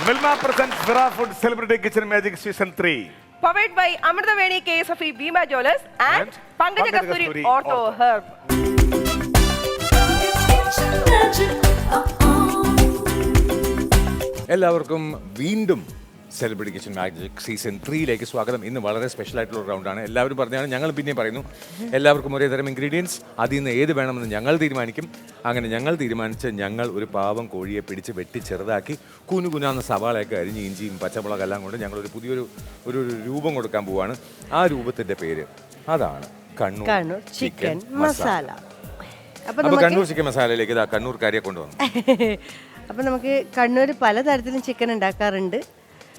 Milma presents Vira Food Celebrity Kitchen Magic Season 3. Powered by Amritaveni KSFE Bima Jewellers and Pankaj Kasturi Auto Herb. എല്ലാവർക്കും വീണ്ടും celebrity kitchen magic season 3ലേക്ക് സ്വാഗതം. ഇന്ന് വളരെ special ആയിട്ടുള്ള റൗണ്ടാണ്. എല്ലാവരും പറഞ്ഞാണ്, ഞങ്ങൾ പിന്നെയും പറയുന്നു, എല്ലാവർക്കും ഒരേ തരം ഇൻഗ്രീഡിയൻസ്, അതിൽ നിന്ന് ഏത് വേണമെന്ന് ഞങ്ങൾ തീരുമാനിക്കും. അങ്ങനെ ഞങ്ങൾ തീരുമാനിച്ച് ഞങ്ങൾ ഒരു പാവം കോഴിയെ പിടിച്ച് വെട്ടി ചെറുതാക്കി കുനുകുനാന്ന സവാളയൊക്കെ അരിഞ്ഞ് ഇഞ്ചിയും പച്ചമുളകെല്ലാം കൊണ്ട് ഞങ്ങളൊരു പുതിയൊരു ഒരു രൂപം കൊടുക്കാൻ പോവുകയാണ്. ആ രൂപത്തിൻ്റെ പേര് അതാണ് കണ്ണൂർ ചിക്കൻ മസാല. അപ്പോൾ കണ്ണൂർ ചിക്കൻ മസാലയിലേക്ക് ഇതാ കണ്ണൂർക്കാരിയെ കൊണ്ടുവന്നു. അപ്പോൾ നമുക്ക് കണ്ണൂർ പലതരത്തിലും ചിക്കൻ ഉണ്ടാക്കാറുണ്ട്.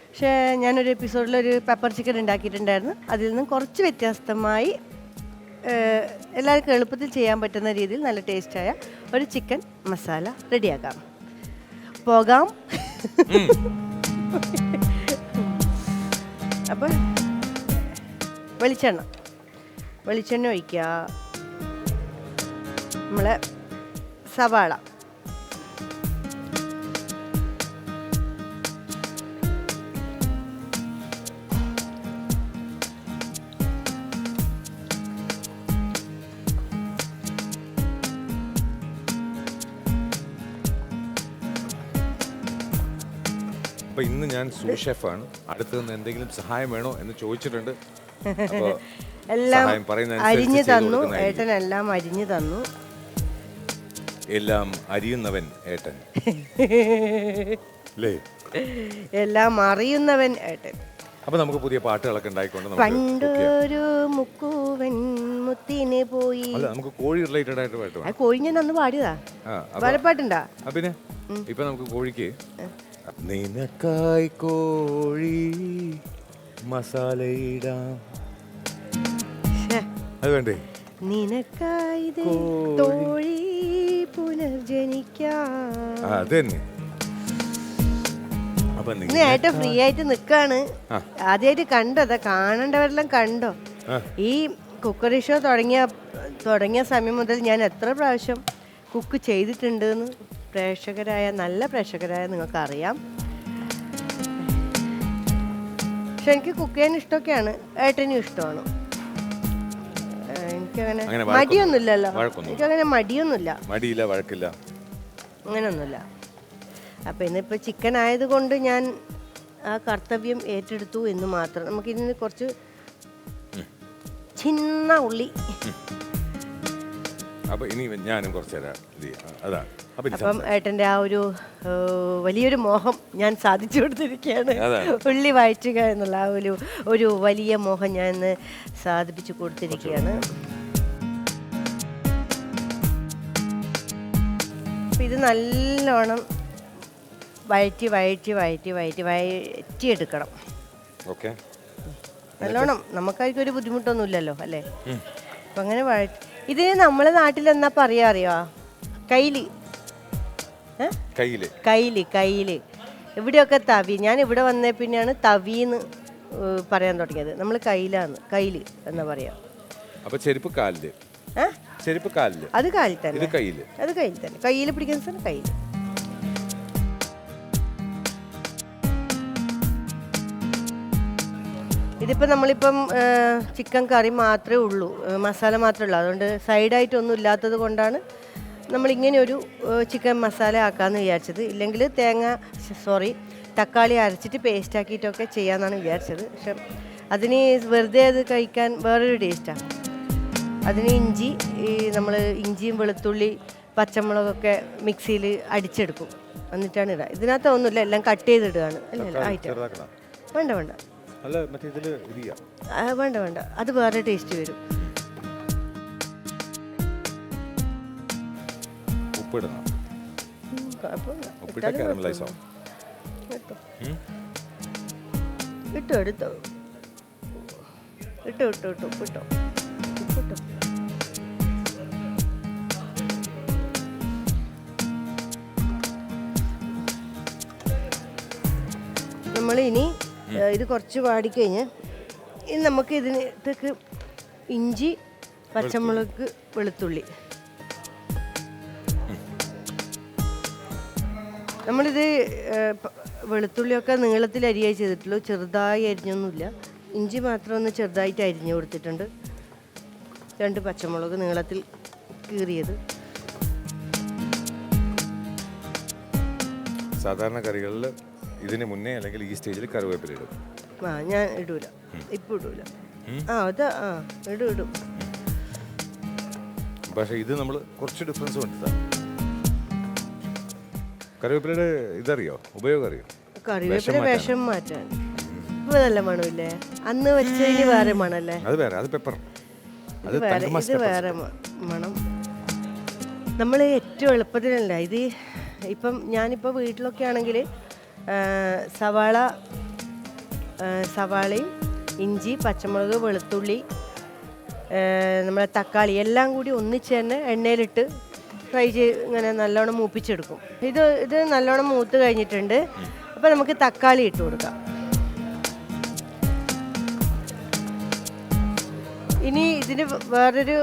പക്ഷേ ഞാനൊരു എപ്പിസോഡിലൊരു പെപ്പർ ചിക്കൻ ഉണ്ടാക്കിയിട്ടുണ്ടായിരുന്നു. അതിൽ നിന്നും കുറച്ച് വ്യത്യസ്തമായി എല്ലാവർക്കും എളുപ്പത്തിൽ ചെയ്യാൻ പറ്റുന്ന രീതിയിൽ നല്ല ടേസ്റ്റായ ഒരു ചിക്കൻ മസാല റെഡിയാക്കാം. പോകാം. അപ്പോൾ വെളിച്ചെണ്ണ ഒഴിക്കുക. നമ്മളെ സവാള, അപ്പോൾ ഇന്ന് ഞാൻ സൂഷെഫാണ്. അടുത്ത് നിന്ന് എന്തെങ്കിലും സഹായം വേണോ എന്ന് ചോദിച്ചിട്ടുണ്ട്. എല്ലാം അരിഞ്ഞു തന്നു ഏട്ടൻ, എല്ലാം അരിഞ്ഞു തന്നു. എല്ലാം അരിയുന്നവൻ ഏട്ടൻ, എല്ലാം അറിയുന്നവൻ ഏട്ടൻ. അപ്പൊ നമുക്ക് പുതിയ പാട്ടുകളൊക്കെ ഉണ്ടായിക്കൊണ്ട് പണ്ടൊരു മുക്കുവൻ മുത്തിനെ പോയി. അല്ല, നമുക്ക് കോഴി റിലേറ്റഡ് ആയിട്ട് പാട്ട് ആ കോഴി ഞാൻ അന്ന് പാടിയതാ. വലപ്പാട്ടുണ്ടാ? പിന്നെ ഇപ്പൊ നമുക്ക് കോഴിക്ക് നിനക്കായി കോഴി മസാലയിടാം, അത് വേണ്ടേ? നിനക്കായി തോഴി പുനർജനിക്കാം. അതന്നെ. ഏട്ടൻ ഫ്രീ ആയിട്ട് നിക്കാണ്. ആദ്യമായിട്ട് കണ്ടോ? കാണേണ്ടവരെല്ലാം കണ്ടോ? ഈ കുക്കറി ഷോ തുടങ്ങിയ സമയം മുതൽ ഞാൻ എത്ര പ്രാവശ്യം കുക്ക് ചെയ്തിട്ടുണ്ട് എന്ന് നല്ല പ്രേക്ഷകരായ നിങ്ങൾക്ക് അറിയാം. പക്ഷെ എനിക്ക് കുക്ക് ചെയ്യാൻ ഇഷ്ടമൊക്കെയാണ്. ഏട്ടനും ഇഷ്ടമാണ്. എനിക്കങ്ങനെ മടിയൊന്നുമില്ലല്ലോ. എനിക്കങ്ങനെ മടിയില്ല, വഴക്കില്ല, അങ്ങനെയൊന്നുമില്ല. അപ്പം ഇന്നിപ്പോൾ ചിക്കൻ ആയതുകൊണ്ട് ഞാൻ ആ കർത്തവ്യം ഏറ്റെടുത്തു എന്ന് മാത്രം. നമുക്കിതിന് കുറച്ച് ചിന്ന ഉള്ളി. അപ്പം ഏട്ടൻ്റെ ആ ഒരു വലിയൊരു മോഹം ഞാൻ സാധിച്ചു കൊടുത്തിരിക്കുകയാണ്. ഉള്ളി വഴറ്റുക എന്നുള്ള ആ ഒരു വലിയ മോഹം ഞാൻ ഇന്ന് സാധിപ്പിച്ചു കൊടുത്തിരിക്കുകയാണ്. അപ്പം ഇത് നല്ലോണം വഴറ്റിയെടുക്കണം. നല്ലോണം. നമുക്കാർക്കും ഒരു ബുദ്ധിമുട്ടൊന്നുമില്ലല്ലോ അല്ലേ? അപ്പം അങ്ങനെ ഇതിന് നമ്മളെ നാട്ടിൽ എന്നാ പറയാ അറിയോ? കയ്യില്. ഇവിടെയൊക്കെ തവി. ഞാൻ ഇവിടെ വന്നേ പിന്നെയാണ് തവിന്ന് പറയാൻ തുടങ്ങിയത്. നമ്മൾ കയ്യില് എന്നാ പറയാ. അത് കാലിൽ തന്നെ. കയ്യിൽ പിടിക്കുന്ന സ്ഥലം കയ്യിൽ. ഇതിപ്പോൾ നമ്മളിപ്പം ചിക്കൻ കറി മാത്രമേ ഉള്ളൂ, മസാല മാത്രമേ ഉള്ളൂ. അതുകൊണ്ട് സൈഡായിട്ടൊന്നും ഇല്ലാത്തത് കൊണ്ടാണ് നമ്മളിങ്ങനെ ഒരു ചിക്കൻ മസാല ആക്കാമെന്ന് വിചാരിച്ചത്. ഇല്ലെങ്കിൽ തക്കാളി അരച്ചിട്ട് പേസ്റ്റ് ആക്കിയിട്ടൊക്കെ ചെയ്യാമെന്നാണ് വിചാരിച്ചത്. പക്ഷെ അതിന് വെറുതെ അത് കഴിക്കാൻ വേറൊരു ടേസ്റ്റാണ്. അതിന് നമ്മൾ ഇഞ്ചിയും വെളുത്തുള്ളി പച്ചമുളകൊക്കെ മിക്സിയിൽ അടിച്ചെടുക്കും, എന്നിട്ടാണ് ഇടുക. ഇതിനകത്ത് ഒന്നുമില്ല, എല്ലാം കട്ട് ചെയ്തിടുകയാണ്. അല്ല ആയിട്ട് വേണ്ട, അത് വേറെ ടേസ്റ്റ് വരും. ഇട്ടോ നമ്മളിനി ഇത് കുറച്ച് വാടിക്കഴിഞ്ഞ് ഇനി നമുക്ക് ഇതിനകത്തേക്ക് ഇഞ്ചി, പച്ചമുളക്, വെളുത്തുള്ളി നമ്മളിത് വെളുത്തുള്ളിയൊക്കെ നീളത്തിൽ അരിയായി ചെയ്തിട്ടുള്ളൂ, ചെറുതായി അരിഞ്ഞൊന്നുമില്ല. ഇഞ്ചി മാത്രം ഒന്ന് ചെറുതായിട്ട് അരിഞ്ഞു കൊടുത്തിട്ടുണ്ട്. 2 പച്ചമുളക് നീളത്തിൽ കീറിയത്. സാധാരണ കറികളിൽ ഇതിന് മുന്നേ അല്ലെങ്കിൽ ഈ സ്റ്റേജിൽ കറിവേപ്പില ഇടും. ഞാൻ ഇടൂല, ഇപ്പം ഇടൂല. ഇടും. പക്ഷേ ഇത് നമ്മൾ കുറച്ച് ഡിഫറൻസ് കൊണ്ടിട്ടാണ്. കറിവേപ്പിലയുടെ ഇതറിയോ, ഉപയോഗം അറിയോ? കറിവേപ്പില വിഷം മാറ്റാൻ. ഇപ്പൊ നല്ല മണമില്ലേ? അന്ന് വെച്ചതിന് വേറെ മണല്ലേ? അത് വേറെ, അത് പെപ്പർ. ഇത് വേറെ മണം. നമ്മൾ ഏറ്റവും എളുപ്പത്തിലല്ല ഇത്. ഇപ്പം ഞാനിപ്പോൾ വീട്ടിലൊക്കെ ആണെങ്കിൽ സവാളയും ഇഞ്ചി, പച്ചമുളക്, വെളുത്തുള്ളി, നമ്മളെ തക്കാളി എല്ലാം കൂടി ഒന്നിച്ച് തന്നെ എണ്ണയിലിട്ട് ഫ്രൈ ഇങ്ങനെ നല്ലോണം മൂപ്പിച്ചെടുക്കും. ഇത് നല്ലോണം മൂത്ത് കഴിഞ്ഞിട്ടുണ്ട്. അപ്പോൾ നമുക്ക് തക്കാളി ഇട്ട് കൊടുക്കാം. ഇനി ഇതിന് വേറൊരു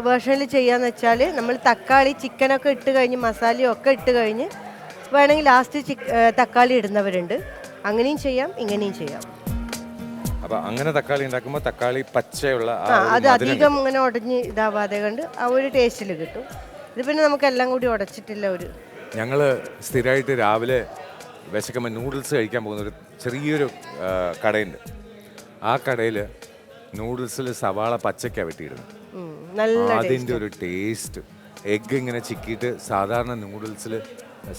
വേർഷനിൽ ചെയ്യാന്ന് വെച്ചാൽ നമ്മൾ തക്കാളി ചിക്കനൊക്കെ ഇട്ട് കഴിഞ്ഞ് മസാലയും ഒക്കെ ഇട്ട് കഴിഞ്ഞ് വേണമെങ്കിൽ ലാസ്റ്റ് തക്കാളി ഇടുന്നവരുണ്ട്. അങ്ങനെയും ചെയ്യാം, ഇങ്ങനെയും ചെയ്യാം. അപ്പോൾ അങ്ങനെ തക്കാളി ഉണ്ടാക്കുമ്പോൾ തക്കാളി പച്ചയുള്ള അത് അധികം ഇങ്ങനെ ഉടഞ്ഞ് ഇതാവാതെ കണ്ട് ആ ഒരു ടേസ്റ്റിൽ കിട്ടും. ഇത് പിന്നെ നമുക്ക് എല്ലാം കൂടി ഉടച്ചിട്ടില്ല. ഞങ്ങൾ സ്ഥിരമായിട്ട് രാവിലെ വിശക്കുമ്പോൾ നൂഡിൽസ് കഴിക്കാൻ പോകുന്ന ഒരു ചെറിയൊരു കടയുണ്ട്. ആ കടയിൽ നൂഡിൽസിൽ സവാള പച്ചയ്ക്കാണ് വെട്ടിയിടുന്നത്. അതിൻ്റെ ഒരു ടേസ്റ്റ്. എഗ്ഗ് ഇങ്ങനെ ചിക്കിയിട്ട് സാധാരണ നൂഡിൽസിൽ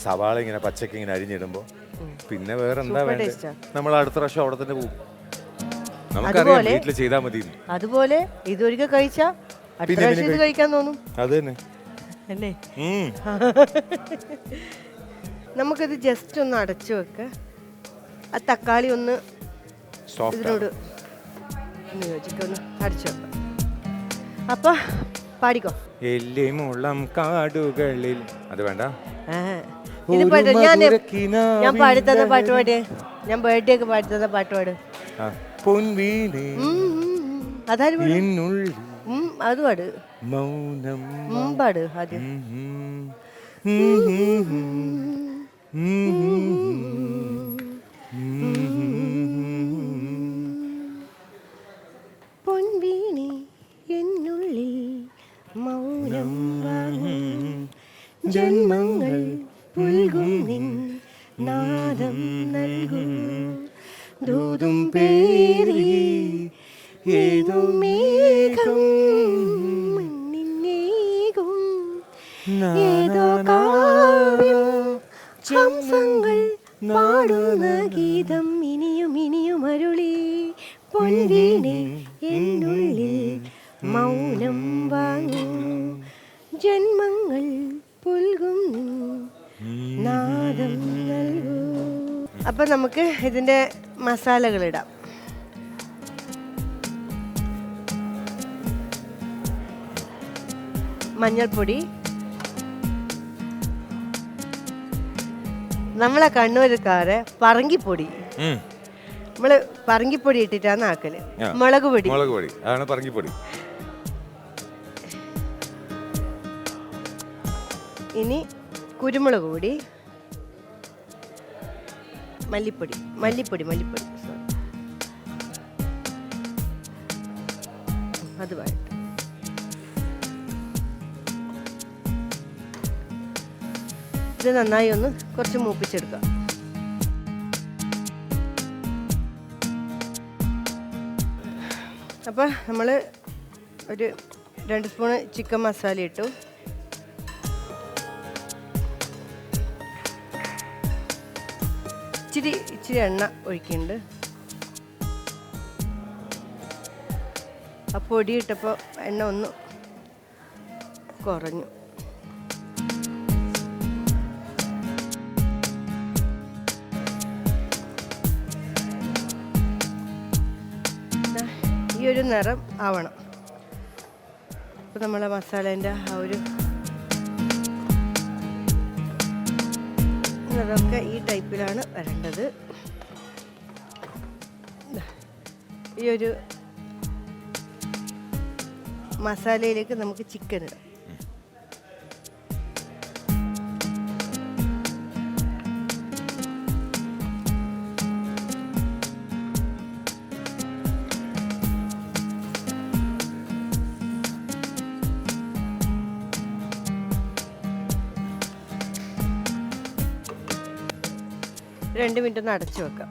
സവാള ഇങ്ങനെ പച്ചയ്ക്ക് ഇങ്ങനെ അരിഞ്ഞിടുമ്പോൾ പിന്നെ വേറെ എന്താ വേണ്ടത്? നമ്മൾ അടുത്ത പ്രാവശ്യം അവിടെ തന്നെ പോകും. നമുക്കറിയാം വീട്ടിൽ ചെയ്താൽ മതി. അതുപോലെ ഇതൊരിക്കൽ കഴിച്ചാൽ അടുത്ത പ്രാവശ്യം ഇത് കഴിക്കാൻ തോന്നും. അത് തന്നെ അല്ലേ? നമുക്കിത് ജസ്റ്റ് ഒന്ന് അടച്ചു വെക്ക. ആ തക്കാളി ഒന്ന് ഇതിനോട് യോജിക്കൊന്ന് അടച്ചു വെക്കാം. അപ്പൊ പാടിക്കോ. എല്ലിമുളം കാടുകളിൽ. അത് വേണ്ട. ഇത് പാട്ട് ഞാൻ പാടിത്തന്ന പാട്ട് പാടിയേ. ഞാൻ ബർത്ത്ഡേ ഒക്കെ പാടിത്തന്ന പാട്ട് പാട്. അതാരും അത് പാട്. മൗനം പാട് ആദ്യം. പൊൻവീണി എന്നുള്ളിൽ മൗനം ജന്മങ്ങൾ പുൽകും നിൻ നാദം നൽകും ദൂതും പേരി ഏതോ മേഘം മണ്ണിനേകും ഏതോ കാവ്യം ഹംസങ്ങൾ പാടുന്ന ഗീതം ഇനിയും ഇനിയും അരുളി പൊൻവീണി എന്നുള്ളിൽ മൗനം വാങ്ങും ജന്മങ്ങൾ പുൽകും നാദം നൽകൂ. അപ്പൊ നമുക്ക് ഇതിന്റെ മസാലകൾ ഇടാം. മഞ്ഞൾപ്പൊടി, നമ്മളെ കണ്ണൂർക്കാരെ പറങ്കിപ്പൊടി. നമ്മള് പറങ്കിപ്പൊടി ഇട്ടിട്ടാണ് ആക്കല്. മുളക് പൊടി, അതാണ് പറങ്കിപ്പൊടി. ഇനി കുരുമുളക് പൊടി, മല്ലിപ്പൊടി അത് വേണം. ഇത് നന്നായി ഒന്ന് കുറച്ച് മൂപ്പിച്ചെടുക്കാം. അപ്പോൾ നമ്മൾ ഒരു 2 സ്പൂൺ ചിക്കൻ മസാല ഇട്ടു. ഇച്ചിരി എണ്ണ ഒഴിക്കുന്നുണ്ട്. ആ പൊടി ഇട്ടപ്പോൾ എണ്ണ ഒന്ന് കുറഞ്ഞു. ഈ ഒരു നിറം ആവണം. അപ്പോൾ നമ്മളെ മസാലേൻ്റെ ആ ഒരു നിറമൊക്കെ ഈ ടൈപ്പിലാണ് വരേണ്ടത്. ഈ ഒരു മസാലയിലേക്ക് നമുക്ക് ചിക്കൻ ഇടാം. 2 മിനിറ്റ് ഒന്ന് അടച്ചു വെക്കാം.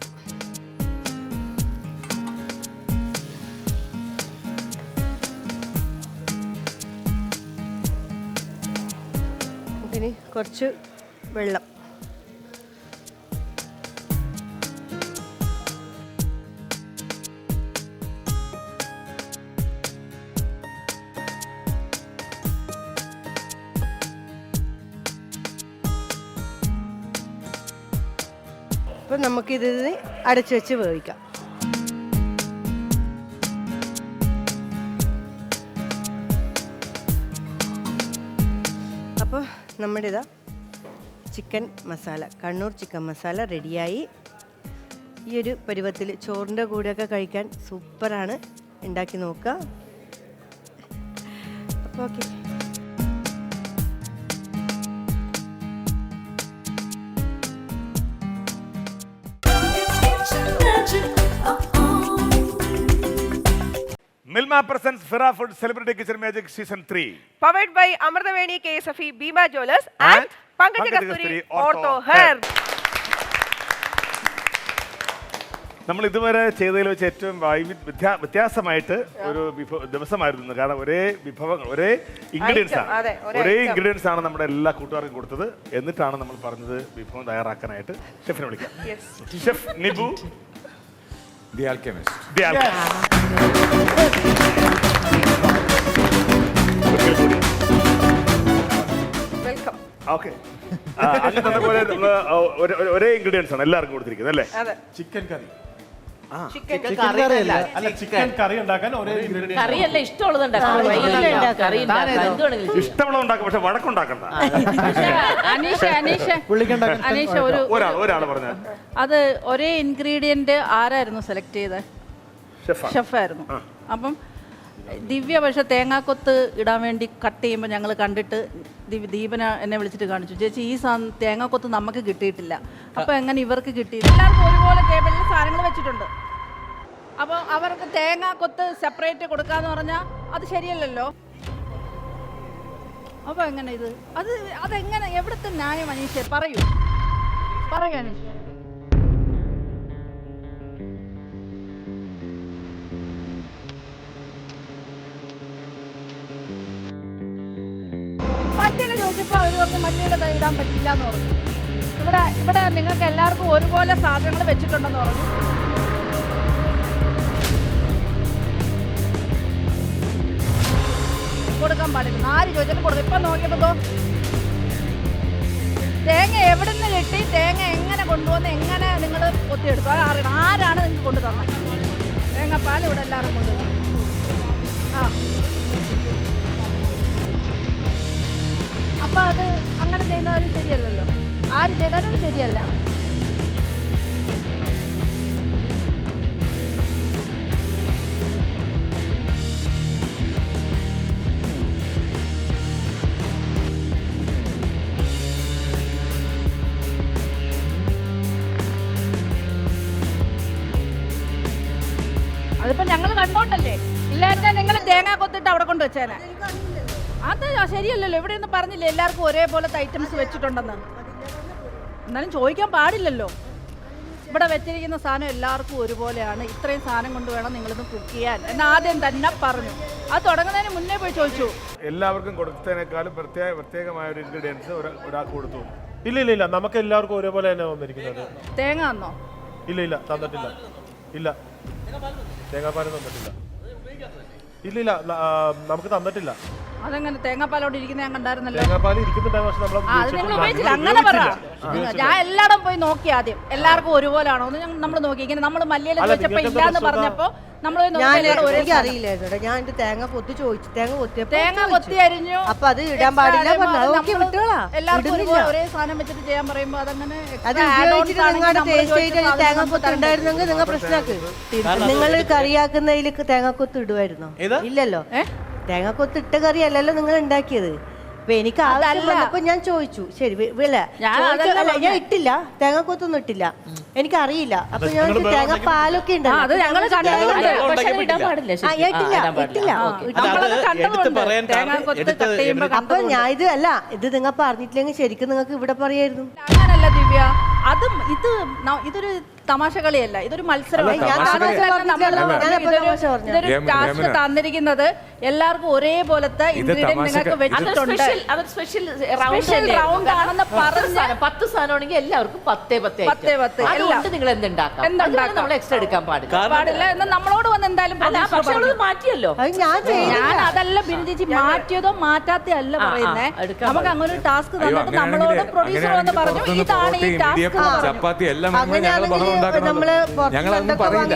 ഇനി കുറച്ച് വെള്ളം. അപ്പം നമുക്കിതിന് അടച്ചു വെച്ച് വേവിക്കാം. അപ്പോൾ നമ്മുടെ ഇതാ ചിക്കൻ മസാല, കണ്ണൂർ ചിക്കൻ മസാല റെഡിയായി. ഈ ഒരു പരുവത്തിൽ ചോറിൻ്റെ കൂടെയൊക്കെ കഴിക്കാൻ സൂപ്പറാണ്. ഉണ്ടാക്കി നോക്കുക. അപ്പോൾ okay. Milma presents Fira Food Celebrity Kitchen Magic Season 3. Powered by Amrtaveni KSFE Bima Jewelers and Pankaj Kasturi Auto Hair. നമ്മൾ ഇതുവരെ ചെയ്തതിൽ വെച്ച് ഏറ്റവും വ്യത്യാസമായിട്ട് ഒരു ദിവസമായിരുന്നു. കാരണം ഒരേ വിഭവങ്ങൾ, ഒരേ ഇൻഗ്രീഡിയൻസ് ആണ്, ഒരേ ഇൻഗ്രീഡിയൻസ് ആണ് നമ്മുടെ എല്ലാ കൂട്ടുകാർക്കും കൊടുത്തത്. എന്നിട്ടാണ് നമ്മൾ പറഞ്ഞത് വിഭവം തയ്യാറാക്കാനായിട്ട് ഷെഫിനെ വിളിക്കാം. Chef Nibu, the Alchemist. Welcome. Okay, അങ്ങനെ പറഞ്ഞ പോലെ നമ്മൾ ഒരേ ഇൻഗ്രീഡിയൻസ് ആണ് എല്ലാവർക്കും കൊടുത്തിരിക്കുന്നത് അല്ലേ? ചിക്കൻ കറി. ചിക്കൻ അല്ല, ചിക്കൻ കറി ഉണ്ടാക്കാൻ ഒരേ ഇൻഗ്രീഡിയൻസ്. കറിയല്ല, ഇഷ്ടമുള്ളത് ഇഷ്ടമുള്ളത് ഉണ്ടാക്കാം, പക്ഷെ വഴക്കുണ്ടാക്കണ്ട. അനീഷ ഒരാൾ പറഞ്ഞാൽ അത് ഒരേ ഇൻഗ്രീഡിയന്റ് ആരായിരുന്നു സെലക്ട് ചെയ്തത്? ഷെഫാണ്. ഷെഫായിരുന്നു. അപ്പം ദിവ്യ പക്ഷെ തേങ്ങാക്കൊത്ത് ഇടാൻ വേണ്ടി കട്ട് ചെയ്യുമ്പോൾ ഞങ്ങൾ കണ്ടിട്ട് ദീപന എന്നെ വിളിച്ചിട്ട് കാണിച്ചു, ചേച്ചി ഈ തേങ്ങാക്കൊത്ത് നമുക്ക് കിട്ടിയിട്ടില്ല, അപ്പോൾ എങ്ങനെ ഇവർക്ക് കിട്ടിയില്ല? എല്ലാവർക്കും ഒരുപോലെ ടേബിളിൽ സാധനങ്ങൾ വെച്ചിട്ടുണ്ട്. അപ്പോൾ അവർക്ക് തേങ്ങാക്കൊത്ത് സെപ്പറേറ്റ് കൊടുക്കാന്ന് പറഞ്ഞാൽ അത് ശരിയല്ലല്ലോ. അപ്പോൾ എങ്ങനെ ഇത് അതെങ്ങനെ, എവിടുത്തെ ന്യായം അനീഷേ? പറയൂ അനീഷ്. മല്ലിയില ചോദിച്ചപ്പോൾ അവർ പറഞ്ഞു മല്ലിയില ഇടാൻ പറ്റില്ല എന്ന് പറഞ്ഞു. ഇവിടെ നിങ്ങൾക്ക് എല്ലാവർക്കും ഒരുപോലെ സാധനങ്ങൾ വെച്ചിട്ടുണ്ടെന്ന് പറഞ്ഞു. കൊടുക്കാൻ പാടില്ല, ആര് ചോദിച്ചാലും കൊടുക്കും. ഇപ്പം നോക്കിയപ്പോൾ തേങ്ങ എവിടെ നിന്ന് കിട്ടി, തേങ്ങ എങ്ങനെ കൊണ്ടുവന്ന്, എങ്ങനെ നിങ്ങൾ കൊത്തിയെടുത്തു, അത് അറിയണം. ആരാണ് നിങ്ങൾക്ക് കൊണ്ടു തന്നത്? തേങ്ങാപ്പാൽ ഇവിടെ എല്ലാവരും കൊണ്ടുവന്നു. അപ്പം അത് അങ്ങനെ ചെയ്യുന്നവരും ശരിയല്ലല്ലോ. ആര് ചെയ്താലും ശരിയല്ല. അതിപ്പോ ഞങ്ങൾ കണ്ടോണ്ടല്ലേ, ഇല്ലായിരുന്നെ നിങ്ങൾ തേങ്ങ കൊത്തിട്ട് അവിടെ കൊണ്ട് വെച്ചേനെ. അത് ശരിയല്ലല്ലോ. ഇവിടെ ഒന്നും പറഞ്ഞില്ലേ എല്ലാവർക്കും ഒരേപോലത്തെ ഐറ്റംസ് വെച്ചിട്ടുണ്ടെന്ന്? എന്നാലും ചോദിക്കാൻ പാടില്ലല്ലോ. ഇവിടെ വെച്ചിരിക്കുന്ന സാധനം എല്ലാവർക്കും ഒരുപോലെയാണ്, ഇത്രയും സാധനം കൊണ്ട് വേണം നിങ്ങളിത് കുക്ക് ചെയ്യാൻ എന്ന് ആദ്യം തന്നെ പറഞ്ഞു. അത് തുടങ്ങുന്നതിന് മുന്നേ പോയി ചോദിച്ചു. എല്ലാവർക്കും കൊടുത്തതിനേക്കാളും പ്രത്യേകമായ ഒരു ഇൻഗ്രീഡിയൻസ് ഒരാൾക്ക് കൊടുത്തു. ഇല്ല, നമുക്ക് എല്ലാവർക്കും ഒരേപോലെ തന്നെ വന്നിരിക്കുന്നത്. തേങ്ങ തന്നോ? ഇല്ല, തന്നിട്ടില്ല. ഇല്ല, തേങ്ങാപ്പാൽ തന്നിട്ടില്ല. ഇല്ല, നമുക്ക് തന്നിട്ടില്ല. അതെങ്ങനെ തേങ്ങാപ്പാലോട് ഇരിക്കുന്ന ഞാൻ കണ്ടായിരുന്നല്ലോ. തേങ്ങാപ്പാൽ ഇരിക്കുന്നുണ്ടായിരുന്നു, പക്ഷെ നിങ്ങൾ ഉപയോഗിച്ചില്ല. അങ്ങനെ പറ. ഞാൻ എല്ലായിടും പോയി നോക്കി, ആദ്യം എല്ലാവർക്കും ഒരുപോലെയാണോ എന്ന് നമ്മൾ നോക്കി. ഇങ്ങനെ നമ്മൾ മല്ലിയില ചോദിച്ചപ്പോ ഇല്ലാന്ന് പറഞ്ഞപ്പോ നമ്മൾ എനിക്ക് അറിയില്ലായിരുന്നു. ഞാൻ എന്റെ തേങ്ങ കൊത്തി ചോദിച്ചു, തേങ്ങ കൊത്തി അരിഞ്ഞു. അപ്പൊ അത് ഇടാൻ പാടില്ല പറഞ്ഞു. എല്ലാവർക്കും ഒരേ സാധനം വെച്ചിട്ട് ചെയ്യാൻ പറയുമ്പോ അതങ്ങനെ അത് ഉപയോഗിച്ചിട്ട് നിങ്ങളുടെ ടേസ്റ്റ് ആയിട്ട് തേങ്ങ കൊത്ത് ഉണ്ടായിരുന്നെങ്കിൽ നിങ്ങൾ പ്രശ്നമാക്ക്. നിങ്ങൾ കറിയാക്കുന്നതിൽ തേങ്ങ കൊത്ത് ഇടുമായിരുന്നോ? ഇല്ലല്ലോ. തേങ്ങ കൊത്ത് ഇട്ട കറി അല്ലല്ലോ നിങ്ങൾ ഉണ്ടാക്കിയത്. അപ്പൊ എനിക്ക് ആവശ്യം വന്നപ്പോ ഞാൻ ചോദിച്ചു, ശരി ഞാൻ ഇട്ടില്ല, തേങ്ങ കൊത്തൊന്നും ഇട്ടില്ല, എനിക്കറിയില്ല. അപ്പൊ ഞാൻ തേങ്ങ പാലൊക്കെ അപ്പൊ ഞാൻ ഇത് അല്ല, ഇത് നിങ്ങൾ പറഞ്ഞിട്ടില്ലെങ്കിൽ ശരിക്കും നിങ്ങൾക്ക് ഇവിടെ പറയായിരുന്നു. അങ്ങനല്ല ദിവ്യ, അതും ഇത് ഇതൊരു തമാശ കളിയല്ല, ഇതൊരു മത്സരമാണ്. അല്ല, തമാശ കളി- ഇതൊരു ടാസ്ക് തന്നിരിക്കുന്നത് എല്ലാവർക്കും ഒരേപോലത്തെ ഇൻഗ്രീഡിയന്റ് നിങ്ങൾക്ക് വെച്ചിട്ടുണ്ട്. സ്പെഷ്യൽ റൗണ്ട് ആണെന്ന് പറഞ്ഞ് 10 സാധനമാണെങ്കിൽ എല്ലാവർക്കും 10 അതുകൊണ്ട് നിങ്ങൾ എന്തുണ്ടാക്കാം നമ്മൾ എക്സ്ട്രാ എടുക്കാൻ പാടില്ല എന്ന് നമ്മളോട് വന്ന് എന്തായാലും പക്ഷെ മാറ്റിയല്ലോ. ഞാൻ അതല്ല ബിന്ദുജി മാറ്റിയതോ മാറ്റാത്തോ അല്ല പറയുന്നേ. നമുക്ക് അങ്ങനെ ഒരു ടാസ്ക് അയ്യോ, തന്നിട്ട് നമ്മളോട് പ്രൊഡ്യൂസർ വന്ന് പറഞ്ഞു ഇതാണ് ഈ ടാസ്ക്. ചപ്പാത്തി എല്ലാം ഞങ്ങൾ ബഹളം ഉണ്ടാക്കണം. ഞങ്ങളതൊന്നും പറയില്ല.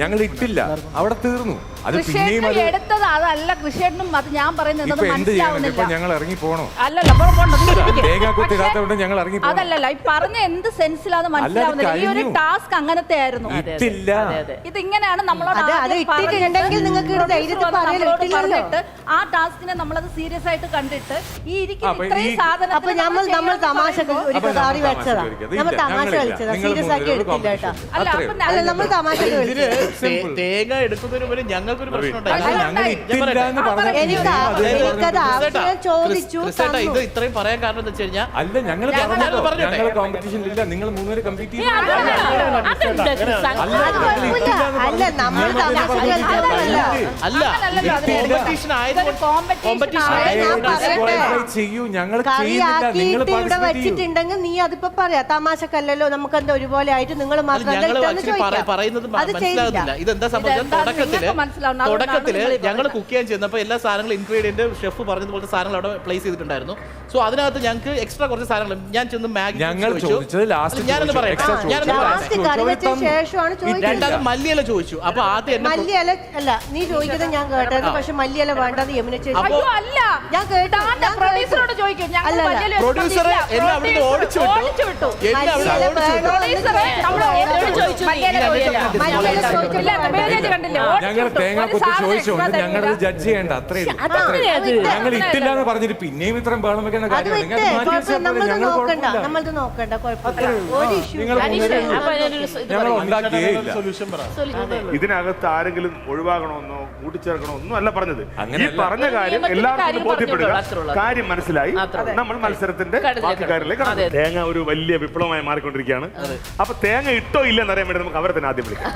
ഞങ്ങൾ ഇട്ടില്ല, അവിടെ തീർന്നു. അത് പിന്നെയും കൃഷിയേട്ടൻ എടുത്തത് അതല്ല കൃഷിയേട്ടനും അത് ഞാൻ പറയുന്നത് ഇപ്പൊ എന്ത് ചെയ്യണം? ഇപ്പൊ മനസ്സിലാവുന്നില്ല. ഞങ്ങൾ ഇറങ്ങി പോണോ? അല്ലല്ല പോണ്ട, നീ ഇരിക്ക്. തേങ്ങ കുത്തിടാത്തോണ്ട് ഞങ്ങൾ ഇറങ്ങി പോണോ? അതല്ലല്ല ഈ പറഞ്ഞ എന്ത് സെൻസിലാന്ന് മനസ്സിലാവുന്നില്ല. ഈ ഒരു ടാസ്ക് അങ്ങനത്തെ ആയിരുന്നു. ഇട്ടില്ല. ഇതിങ്ങനെയാണ് നമ്മളോട് അത് ആദ്യം ഇട്ടിട്ടുണ്ടെങ്കിൽ നിങ്ങൾക്ക് ഇവിടെ ധൈര്യത്തിൽ പറയാൻ നമ്മളോട് പറ്റില്ലല്ലോ. പറഞ്ഞിട്ട് ആ ടാസ്കിനെ നമ്മളത് സീരിയസ് ആയിട്ട് കണ്ടിട്ട് ഈ ഇരിക്കുന്ന അപ്പൊ ഇത്രയും ഈ- സാധനം അപ്പൊ നമ്മൾ തമാശ ഒരിക്കൽ കാറി വെച്ചതാ, നമ്മൾ തമാശ കളിച്ചതാ, സീരിയസ് ആക്കി എടുത്തില്ല കേട്ടോ. അല്ല നമ്മൾ തമാശ കളിച്ചത്. തേങ്ങ എടുക്കുന്നതിന് മുന്നേ ഞങ്ങൾക്കൊരു പ്രശ്നം എനിക്കത് ആവശ്യം ചോദിച്ചു ക്രിസേട്ടാ, ഇത് ഇത്രയും പറയാൻ കാരണം എന്താ വെച്ച് കഴിഞ്ഞാൽ അല്ല, ഞങ്ങൾ ഞങ്ങൾ കോമ്പറ്റീഷനിലില്ല. നിങ്ങൾ മൂന്നുപേര് കമ്പീറ്റ് അല്ല നമ്മൾ തമാശ കളിച്ചതല്ല. അല്ല കോമ്പറ്റീഷൻ ആയതുകൊണ്ട് കോമ്പറ്റീഷൻ ചെയ്യൂ. ഞങ്ങൾ കറി ചെയ്യുന്നില്ല. നിങ്ങൾ ആക്കിയിട്ട് ഇവിടെ പാർട്ടിസിപ്പേറ്റ് ചെയ്യൂ. വെച്ചിട്ടുണ്ടെങ്കിൽ നീ അതിപ്പോ പറയാ തമാശക്കല്ലല്ലോ, നമുക്ക് എന്താ ഒരുപോലെ ആയിട്ട് നിങ്ങൾ മാത്രം ഞങ്ങൾ എന്താ ആക്ച്വലി ചോദിക്കാം. പറയുന്നത് അത് ചെയ്യില്ല. മനസ്സിലാകുന്നില്ല. ഇതെന്താ സംഭവിച്ചത്? നിങ്ങൾക്ക് മനസ്സിലാവുന്ന തുടക്കത്തില് അതുകൊണ്ടാണ് ഞങ്ങൾ കുക്ക് ചെയ്യാൻ ചെന്നപ്പോൾ എല്ലാ സാധനങ്ങളും ഇൻഗ്രീഡിയന്റ് ഷെഫ് പറഞ്ഞതുപോലത്തെ സാധനങ്ങൾ അവിടെ പ്ലേസ് ചെയ്തിട്ടുണ്ടായിരുന്നു. സോ അതിനകത്ത് ഞങ്ങൾക്ക് എക്സ്ട്രാ കുറച്ച് സാധനങ്ങൾ ഞാൻ ചെന്ന് മാഗി ഞങ്ങൾ ചോദിച്ചത് ലാസ്റ്റ് ഞാനൊന്ന് പറയാം. ലാസ്റ്റ് കറി വെച്ചതിന് ശേഷമാണ് ചോദിക്കുന്നത്. രണ്ടാമത് മല്ലിയില ചോദിച്ചു. അപ്പൊ ആദ്യം എന്നെ മല്ലിയില അല്ല നീ ചോദിക്കുന്നത് ഞാൻ കേട്ടത്, പക്ഷെ മല്ലിയില വേണ്ടത് യമുന ചേച്ചി. അയ്യോ അല്ല, ഞാൻ കേട്ടു. പ്രൊഡ്യൂസറോട് ചോദിക്കും. ഞങ്ങൾ അല്ലല്ല. വലിയ പ്രൊഡ്യൂസറെ എന്നെ അവിടുന്ന് ഓടിച്ചു വിട്ടു. എന്നെ അവിടെ മല്ലിയില ഓടിച്ചു വിട്ടു. പ്രൊഡ്യൂസറെ നമ്മള് ചോദിച്ചു. മല്ലിയില ചോദിച്ചില്ല. മല്ലിയില ചോദിച്ചു. ഇല്ല, മേലേജ് കണ്ടില്ലേ? ഓടിച്ചു ഞങ്ങൾ വിട്ടു. തേങ്ങ ഒരു കുത്തി സാധനം ചോദിച്ചോണ്ട് extra ഞങ്ങളത് തരില്ല. ജഡ്ജ് ചെയ്യേണ്ട. അത്രയും ഞങ്ങൾ ഇട്ടില്ല എന്ന് പറഞ്ഞിട്ട് പിന്നെയും ഇത്രയും ബഹളം വെക്കേണ്ട അത് കാര്യമാണ്. വിട്ട് നിങ്ങൾ മാറ്റി വെച്ചാൽ പോലെ നമ്മളത് ഞങ്ങൾ നോക്കണ്ട, കുഴപ്പമില്ല. നമ്മളത് നോക്കണ്ട, കുഴപ്പമില്ല. ഒരു ഇഷ്യൂ നിങ്ങൾ ഞങ്ങൾ ഉണ്ടാക്കിയേ ഇല്ല. സൊല്യൂഷൻ പറ. ഇതിനകത്ത് ആരെങ്കിലും ഒഴിവാകണമെന്നോ കൂട്ടിച്ചേർക്കണോ ഒന്നും അല്ല പറഞ്ഞത്. ഈ അങ്ങനെയല്ല. പറഞ്ഞ കാര്യം എല്ലാവർക്കും ബോധ്യപ്പെടുക, കാര്യം മനസ്സിലായി, അത്രേ. നമ്മൾ മത്സരത്തിന്റെ ബാക്കി കാര്യത്തിലേക്ക് കടന്നു. തേങ്ങ ഒരു വലിയ വിപ്ലവമായി മാറിക്കൊണ്ടിരിക്കുകയാണ്. അപ്പൊ തേങ്ങ ഇട്ടോ ഇല്ലെന്ന് അറിയാൻ വേണ്ടി നമുക്ക് അവരെ തന്നെ ആദ്യം വിളിക്കാം.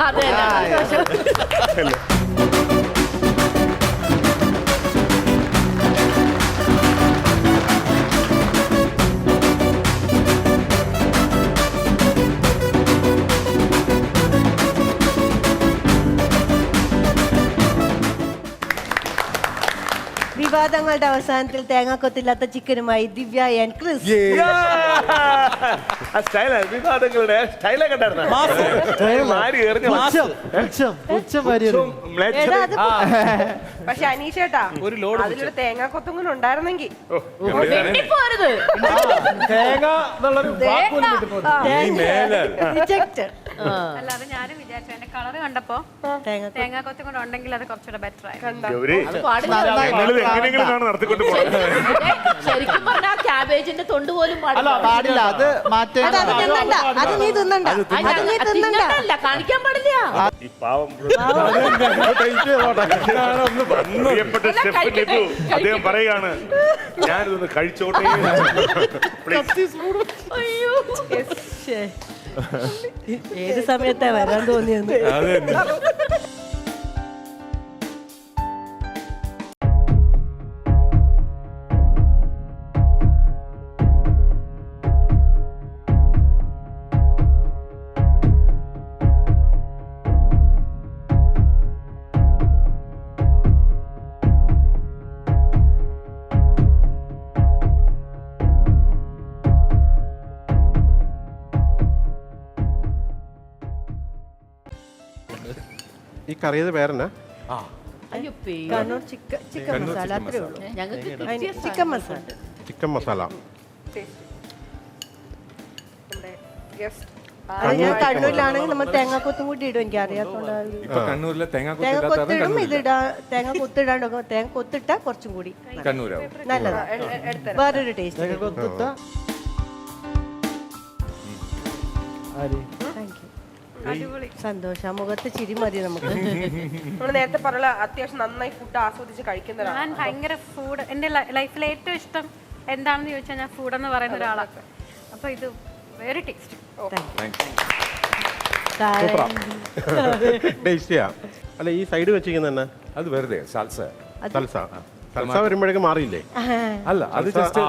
അല്ലേ? വിവാദങ്ങളുടെ അവസാനത്തിൽ തേങ്ങാക്കൊത്തില്ലാത്ത ചിക്കനുമായി ദിവ്യ ആൻഡ് ക്രിസ്. ആ സ്റ്റൈല വിവാദങ്ങളുടെ സ്റ്റൈല കണ്ടായിരുന്നോ? മാരി എറിഞ്ഞ എടാ, അത് പക്ഷെ അനീഷേട്ടാ ഒരു ലോഡ് അതിലൊരു തേങ്ങാക്കൊത്തും കൂടെ ഉണ്ടായിരുന്നെങ്കിൽ തേങ്ങ എന്നുള്ളൊരു വാക്ക് പോലും കിട്ടുന്നില്ല. ഈ മേലെ rejected. അല്ലാതെ ഞാനും വിചാരിച്ചു എന്റെ കളർ കണ്ടപ്പോ തേങ്ങാക്കൊത്തും കൂടെ ഉണ്ടെങ്കിൽ അത് കുറച്ചുകൂടെ ബെറ്റർ ആയി. ഗൗരി ഞങ്ങൾ എങ്ങനെയെങ്കിലും ആണ് നടത്തിക്കൊണ്ട് പോകുന്നത്. ശരിക്കും പറഞ്ഞാൽ ക്യാബേജിന്റെ തൊണ്ട് പോലും അല്ല പാടില്ല, അത് മാറ്റേ. അത് തിന്നണ്ട, അത് നീ തിന്നണ്ട, അത് നീ തിന്നണ്ട. തിന്നണ്ടല്ല, കാണിക്കാൻ പാടില്ല. ഈ പാവം ഒന്ന് വന്നു. പ്രിയപ്പെട്ട ഷെഫ് നിബു അദ്ദേഹം പറയുകയാണ് ഞാനിതൊന്ന് കഴിച്ചോട്ടെ. ഏത് സമയത്താ വരാൻ തോന്നിയെന്ന്. അതെ. ഈ കറിയത് പേരെന്നാ? അയ്യോ പേര് കണ്ണൂർ ചിക്കൻ മസാല അത്രേ ഉള്ളൂ. ഞങ്ങൾക്ക് ചിക്കൻ മസാല. ചിക്കൻ മസാല. അത് ഞാൻ കണ്ണൂരിലാണെങ്കിൽ നമ്മൾ തേങ്ങാക്കൊത്തും കൂടി ഇടും, എനിക്ക് അറിയാത്തോണ്ട്. ഇപ്പൊ കണ്ണൂരിലെ തേങ്ങാക്കൊത്തിടും, ഇതിടാ തേങ്ങ കൊത്തിടാണ്ട് തേങ്ങ കൊത്തിട്ടാ കുറച്ചും കൂടി കണ്ണൂരാവും. നല്ലതാ, വേറൊരു ടേസ്റ്റ്. സന്തോഷം, മുഖത്ത് ചിരി മതി നമുക്ക്. നമ്മൾ നേരത്തെ പറഞ്ഞ അത്യാവശ്യം നന്നായി ഫുഡ് ആസ്വദിച്ച് കഴിക്കുന്നതാണ്. ഞാൻ ഭയങ്കര ഫുഡ് എന്റെ ലൈഫിലെ ഏറ്റവും ഇഷ്ടം എന്താണെന്ന് ചോദിച്ചാൽ ഞാൻ ഫുഡ് എന്ന് പറയുന്ന ഒരാളാണ്. അപ്പൊ ഇത് വെരി ടേസ്റ്റി. ടേസ്റ്റിയാ. അല്ല ഈ സൈഡ് വെച്ചിരിക്കുന്ന തന്നെ അത് വെറുതെ സാൽസ. സൽസ സൽസ വരുമ്പോഴേക്കും മാറിയില്ലേ? അല്ല അത് ജസ്റ്റ്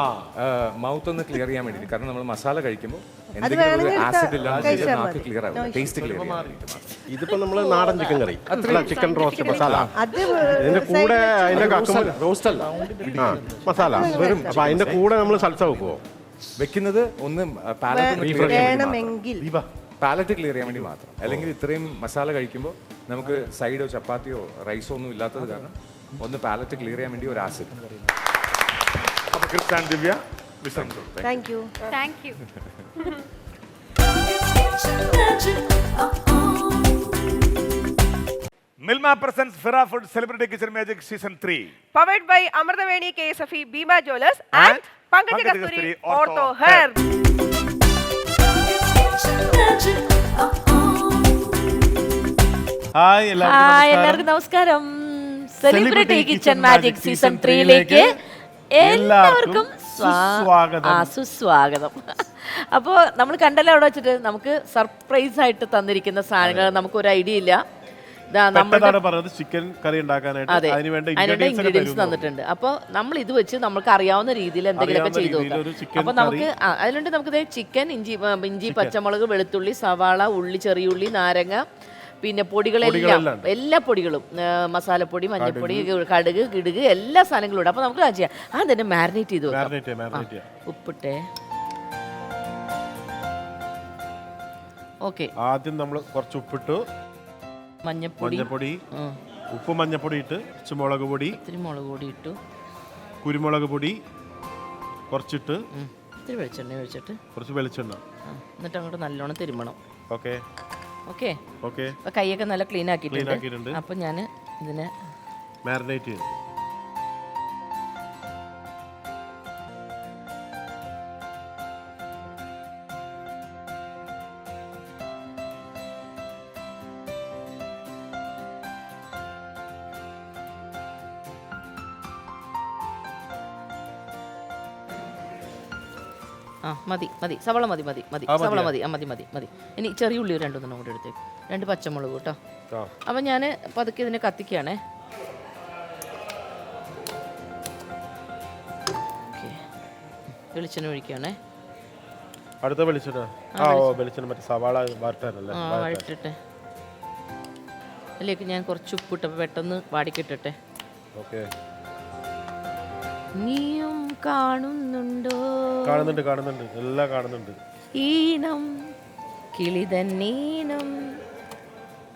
മൗത്ത് ഒന്ന് ക്ലിയർ ചെയ്യാൻ വേണ്ടി. കാരണം നമ്മൾ മസാല കഴിക്കുമ്പോൾ എന്തെങ്കിലും ഒരു ആസിഡ് ഇല്ലാതെ നാക്ക് ക്ലിയർ ആവും, ടേസ്റ്റ് ക്ലിയർ ചെയ്യാൻ വേണ്ടിയിട്ട്. ഇതിപ്പോ നമ്മള് നാടൻ ചിക്കൻ കറി, ചിക്കൻ റോസ്റ്റ് മസാല, അത് ഇതിന്റെ കൂടെ അതിന്റെ കക്കുമ്പോ റോസ്റ്റ് അല്ല, മസാല വെറും. അപ്പൊ അതിന്റെ കൂടെ നമ്മൾ സൽസ വെക്കുവോ? വെക്കുന്നത് ഒന്ന് പാലറ്റ് വേണമെങ്കിൽ പാലറ്റ് ക്ലിയർ ചെയ്യാൻ വേണ്ടി മാത്രം. അല്ലെങ്കിൽ ഇത്രയും മസാല കഴിക്കുമ്പോൾ നമുക്ക് സൈഡോ ചപ്പാത്തിയോ റൈസോ ഒന്നും ഇല്ലാത്തത് കാരണം ഒന്ന് പാലറ്റ് ക്ലിയർ ചെയ്യാൻ വേണ്ടി ഒരു ആസിഡ്. അപ്പൊ Chris and Divya, thank you. Thank you. Milma presents ഫിറ food celebrity kitchen magic season 3 powered by Amritaveni KSFE Bhima jewellers and Pankajakasthuri ortho hair. Hi എല്ലാവർക്കും നമസ്കാരം. സെലിബ്രിറ്റി കിച്ചൺ മാജിക് സീസൺ 3ലേക്ക് എല്ലാവർക്കും സുസ്വാഗതം. അപ്പോൾ നമ്മൾ കണ്ടല്ലോ അവിടെ വെച്ചിട്ട് നമുക്ക് സർപ്രൈസ് ആയിട്ട് തന്നിരിക്കുന്ന സാധനങ്ങൾ നമുക്കൊരു ഐഡിയ ഇല്ല. ചിക്കൻ കറി ഉണ്ടാക്കാനായിട്ട് ഇൻഗ്രീഡിയൻസ് തന്നിട്ടുണ്ട്. അപ്പോൾ നമ്മൾ ഇത് വെച്ച് നമുക്ക് അറിയാവുന്ന രീതിയിൽ എന്തെങ്കിലുമൊക്കെ ചെയ്തു നോക്കാം. അപ്പോൾ നമുക്ക് അതിലുണ്ട് നമുക്ക് ചിക്കൻ, ഇഞ്ചി, പച്ചമുളക്, വെളുത്തുള്ളി, സവാള, ഉള്ളി, ചെറിയുള്ളി, നാരങ്ങ, പിന്നെ പൊടികളെല്ലാം, എല്ലാ പൊടികളും, മസാലപ്പൊടി, മഞ്ഞൾപ്പൊടി, കടുക്, കിടുക്, എല്ലാ സാധനങ്ങളും ഉണ്ട്. അപ്പോൾ നമുക്ക് അത് ചെയ്യാം. അത് തന്നെ മാരിനേറ്റ് ചെയ്ത് വെക്കാം. ഉപ്പിട്ടെ. ഓക്കെ, ആദ്യം നമ്മൾ കുറച്ച് ഉപ്പിട്ടു, മഞ്ഞപ്പൊടി, ഉപ്പ്, മഞ്ഞപ്പൊടി ഇട്ട്, കുറച്ച് മുളക് പൊടി, ഇത്തിരി മുളക് പൊടി ഇട്ടു, കുരുമുളക് പൊടി കുറച്ചിട്ട്, ഇത്തിരി വെളിച്ചെണ്ണ ഒഴിച്ചിട്ട്, കുറച്ച് വെളിച്ചെണ്ണ, എന്നിട്ട് അങ്ങോട്ട് നല്ലോണം തിരുമണം. Okay okay okay. അപ്പോൾ കൈയൊക്കെ നല്ല ക്ലീൻ ആക്കിയിട്ടുണ്ട്. അപ്പോൾ ഞാൻ ഇതിനെ മാരിനേറ്റ് ചെയ്യും. മതി മതി, സവള മതി മതി മതി, സവള മതി, മതി മതി മതി. ഇനി ചെറിയ ഉള്ളി രണ്ടെണ്ണം കൂടെ എടുത്തേക്ക്, 2 പച്ചമുളക് കേട്ടോ. അപ്പം ഞാൻ പതുക്കെ ഇതിനെ കത്തിക്കുകയാണേ. വെളിച്ചെണ്ണ ഒഴിക്കുകയാണേ. അടുത്ത വെളിച്ചെണ്ണ മറ്റേ സവാള വഴറ്റിട്ടെ. അതിലേക്ക് ഞാൻ കുറച്ച് ഉപ്പിട്ടപ്പോൾ പെട്ടെന്ന് വാടിക്കിട്ടെ. ഓക്കെ. നീയും കാണുന്നുണ്ടോ? കാണുന്നുണ്ട്, എല്ലാം കാണുന്നുണ്ട്. ഈണം കിളിതന്നീനം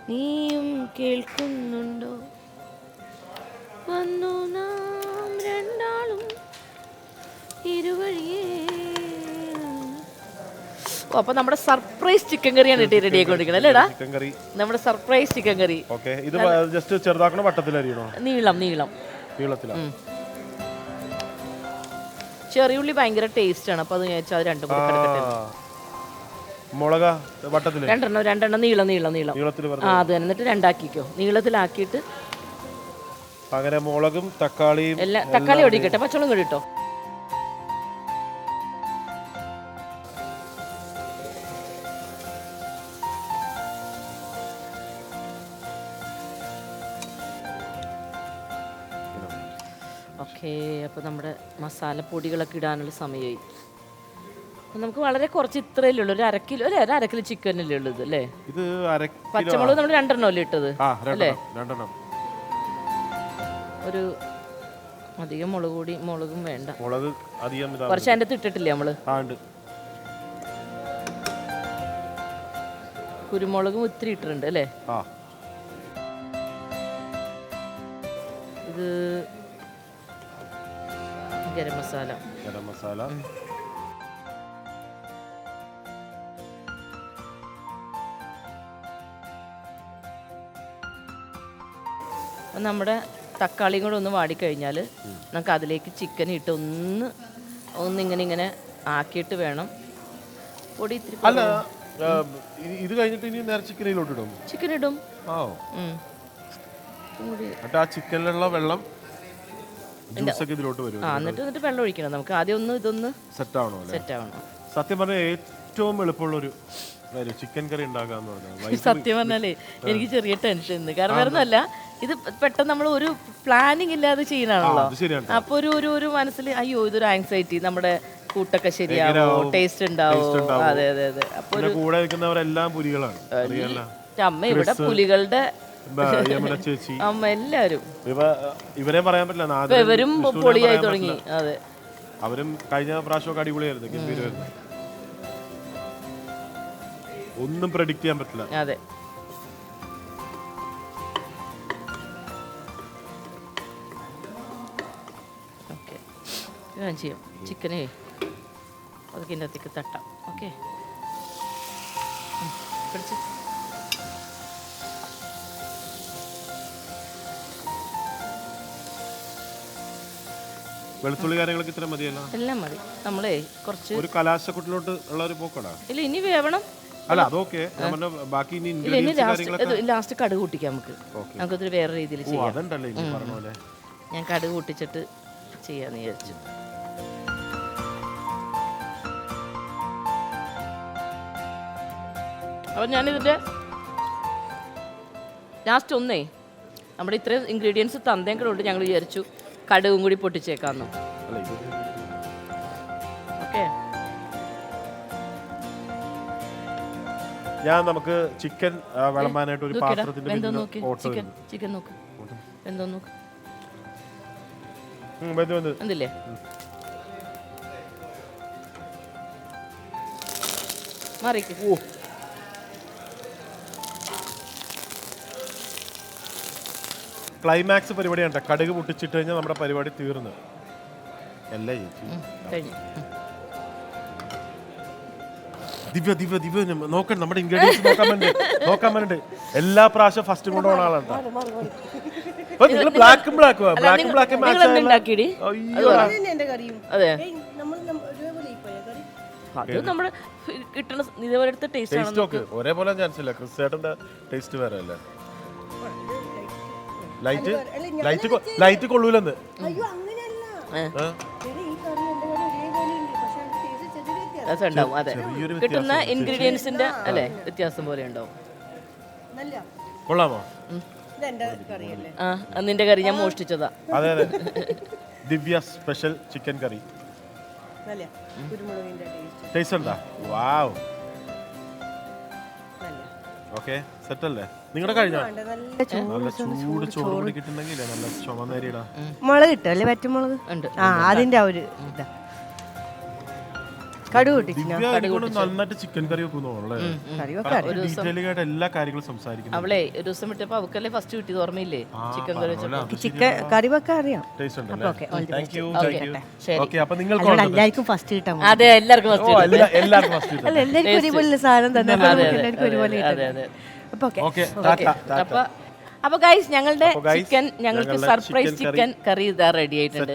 നീയും കേൾക്കുന്നുണ്ടോ? വന്നു നാം രണ്ടാളും ഇരുവഴിയേ. ഓ, അപ്പൊ നമ്മുടെ സർപ്രൈസ് ചിക്കൻ കറിയാണ് ഇട്ടി റെഡി ആയിക്കൊണ്ടിരിക്കുന്നത് അല്ലേടാ? ചിക്കൻ കറി, നമ്മുടെ സർപ്രൈസ് ചിക്കൻ കറി. ഓക്കെ. ഇത് ജസ്റ്റ് ചെറുതാക്കണോ വട്ടത്തിലരിയണോ? നീളത്തിലാണ്. ചെറിയുള്ളി ഭയങ്കര ടേസ്റ്റ് ആണ്. അപ്പൊ അത് ഞാൻ അത് രണ്ടും കൂടി കിടക്കട്ടെ. മുളക് വട്ടത്തിൽ രണ്ടെണ്ണം നീളം അത് തന്നെ. എന്നിട്ട് രണ്ടാക്കിക്കോ, നീളത്തിലാക്കിയിട്ട്. അങ്ങനെ മുളകും തക്കാളിയും എല്ലാം, തക്കാളി ഒടിക്കട്ടെ, പച്ചമുളകും കൂടി ഇട്ടോ. ഓക്കെ. അപ്പോൾ നമ്മുടെ മസാലപ്പൊടികളൊക്കെ ഇടാനുള്ള സമയമായി. നമുക്ക് വളരെ കുറച്ച് ഇത്രയല്ലേ ഉള്ളൂ, ഒരു അര കിലോ ചിക്കനല്ലേ ഉള്ളത് അല്ലേ? ഇത് പച്ചമുളക് നമ്മൾ 2 എണ്ണം അല്ലേ ഇട്ടത് അല്ലേ? 2 എണ്ണം. ഒരു അധികം മുളകും വേണ്ട, മുളക് അധികം കുറച്ച് അതിൻ്റെ അകത്ത് ഇട്ടിട്ടില്ലേ നമ്മള്? കുരുമുളകും ഇത്തിരി ഇട്ടിട്ടുണ്ട് അല്ലേ? ഇത് ഗരം മസാല. നമ്മുടെ തക്കാളിയും കൂടെ ഒന്ന് വാടിക്കഴിഞ്ഞാൽ നമുക്ക് അതിലേക്ക് ചിക്കൻ ഇട്ട് ഒന്നിങ്ങനെ ആക്കിയിട്ട് വേണം പൊടി. ഇത്തിരി ഇത് കഴിഞ്ഞിട്ട് ഇനി നേരെ ചിക്കൻ ഇടും. ആ ചിക്കനിലുള്ള വെള്ളം എന്നിട്ട് വെള്ളം ഒഴിക്കണം. നമുക്ക് ആദ്യം ഇതൊന്ന് സെറ്റ് ആവണം. സത്യം പറഞ്ഞാൽ ഏറ്റവും എളുപ്പമുള്ളൊരു കാര്യം ചിക്കൻ കറി ഉണ്ടാക്കാന്ന് പറഞ്ഞാൽ സത്യം പറഞ്ഞാലേ എനിക്ക് ചെറിയ ടെൻഷൻ ഉണ്ട്. കാരണം വേറെ ഒന്നല്ല, ഇത് പെട്ടെന്ന് നമ്മൾ ഒരു പ്ലാനിങ് ഇല്ലാതെ ചെയ്യണാണല്ലോ. അപ്പൊ ഒരു മനസ്സിൽ അയ്യോ ഇതൊരു ആങ്സൈറ്റി, നമ്മുടെ കൂട്ടൊക്കെ ശരിയാവോ, ടേസ്റ്റ് ഉണ്ടാവോ. അതെ അതെ അതെ. അപ്പൊ കൂടെ നിൽക്കുന്നവരെല്ലാം പുലികളാണ്. അമ്മ ഇവിടെ പുലികളുടെ ചേച്ചി അമ്മ എല്ലാരും ഇവരെ പറയാൻ പറ്റില്ല, ഇവരും പൊളിയായി തുടങ്ങി. അതെ, അവരും കഴിഞ്ഞ പ്രാവശ്യമൊക്കെ അടിപൊളിയായിരുന്നു, ഗംഭീരമായിരുന്നു. ഒന്നും പ്രെഡിക്റ്റ് ചെയ്യാൻ പറ്റില്ല. അതെ. ഓക്കെ, ഞാൻ ചെയ്യാം. ചിക്കനേ അതൊക്കെ ഇതിൻ്റെ അകത്തേക്ക് തട്ടാം. ഓക്കെ, പിടിച്ച് വെളുത്തുള്ളി കാര്യങ്ങളൊക്കെ ഇത്ര മതിയല്ലോ. എല്ലാം മതി. നമ്മളേ കുറച്ച് ഒരു കലാശക്കുട്ടിലോട്ട് ഉള്ള ഒരു പോക്കടാ. ഇല്ല, ഇനി വേവണം. അല്ല അതൊക്കെ ബാക്കി ഇനി ലാസ്റ്റ് കടുക് കൂട്ടിക്കാം. നമുക്കതൊരു വേറെ രീതിയിൽ ചെയ്യാം. അതുണ്ടല്ലേ ഈ പറഞ്ഞ പോലെ. ഞാൻ കടുക് കൂട്ടിച്ചിട്ട് ചെയ്യാന്ന് വിചാരിച്ചു. അപ്പം ഞാനിതിൻ്റെ ലാസ്റ്റ് ഒന്നേ നമ്മുടെ ഇത്രയും ഇൻഗ്രീഡിയൻസ് തന്തേം കൂടെ ഉണ്ട്, ഞങ്ങൾ വിചാരിച്ചു കടുകും കൂടി പൊട്ടിച്ചേക്കാന്നു. ഓക്കെ, ഞാൻ നമുക്ക് ചിക്കൻ വിളമ്പാനായിട്ട് ഒരു പാത്രത്തിന്റെ ചിക്കൻ നോക്ക്, എന്തോ നോക്ക്, എന്തില്ലേ. മാറിക്ക്. ക്ലൈമാക്സ് പരിപാടിയാണ്. കടുക് പൊട്ടിച്ചിട്ട് കഴിഞ്ഞാൽ നമ്മുടെ പരിപാടി തീർന്നു. അല്ലേ ചേച്ചി? ദിവ്യ ദിവ്യ ദിവ്യ നോക്കണം, നമ്മുടെ ഇൻഗ്രീഡിയൻസ് നോക്കാൻ വേണ്ടി എല്ലാ പ്രാവശ്യം ഫസ്റ്റ് കൊണ്ടുപോകുന്ന ആളാണ്. നിങ്ങൾ ബ്ലാക്കും ഒരേപോലെ ചാൻസ് ഇല്ല. ക്രിസ്ത്യാട്ടന്റെ ടേസ്റ്റ് വേറെ അല്ലേ? ലൈറ്റ് കൊള്ളൂലെന്ന്. കിട്ടുന്ന ഇൻഗ്രീഡിയൻസിന്റെ അല്ലേ വ്യത്യാസം പോലെ ഉണ്ടാവും. കൊള്ളാമോ? നിന്റെ കറി ഞാൻ മോഷ്ടിച്ചതാ. അതെ അതെ, ദിവ്യ സ്പെഷ്യൽ ചിക്കൻ കറി. ടേസ്റ്റ് ഉണ്ടാ? വാവ്. ഓക്കെ, സെറ്റ് അല്ലേ? നിങ്ങളുടെ കഴിഞ്ഞ നല്ല ചൂട് ചോറ് കൂടി കിട്ടുന്നെങ്കിൽ നല്ല ചുമന്നരിടാ മുളക് കിട്ടും അല്ലേ? പറ്റുമുളക് ഉണ്ട്. അതിന്റെ ആ ഒരു ഇതാ. നന്നായിട്ട് ചിക്കൻ കറി വെക്കുന്നു. എല്ലാ കാര്യങ്ങളും സംസാരിക്കുന്നു. അവളെ ഒരു ദിവസം വിട്ടപ്പോ അവക്കല്ലേ ഫസ്റ്റ് കിട്ടിയത്, ഓർമ്മയില്ലേ? ചിക്കൻ കറി ചിക്കൻ കറി വെക്കാൻ അറിയാം. എല്ലാവർക്കും ഫസ്റ്റ് കിട്ടാൻ. അതെ, എല്ലാവർക്കും ഫസ്റ്റ്. അല്ല, എല്ലാവർക്കും ഒരുപോലെ സാധനം തന്നെ, എല്ലാവർക്കും ഒരുപോലെ. അപ്പൊ ഗൈസ്, ഞങ്ങളുടെ ചിക്കൻ, ഞങ്ങൾക്ക് സർപ്രൈസ് ചിക്കൻ കറി ഇതാ റെഡി ആയിട്ടുണ്ട്.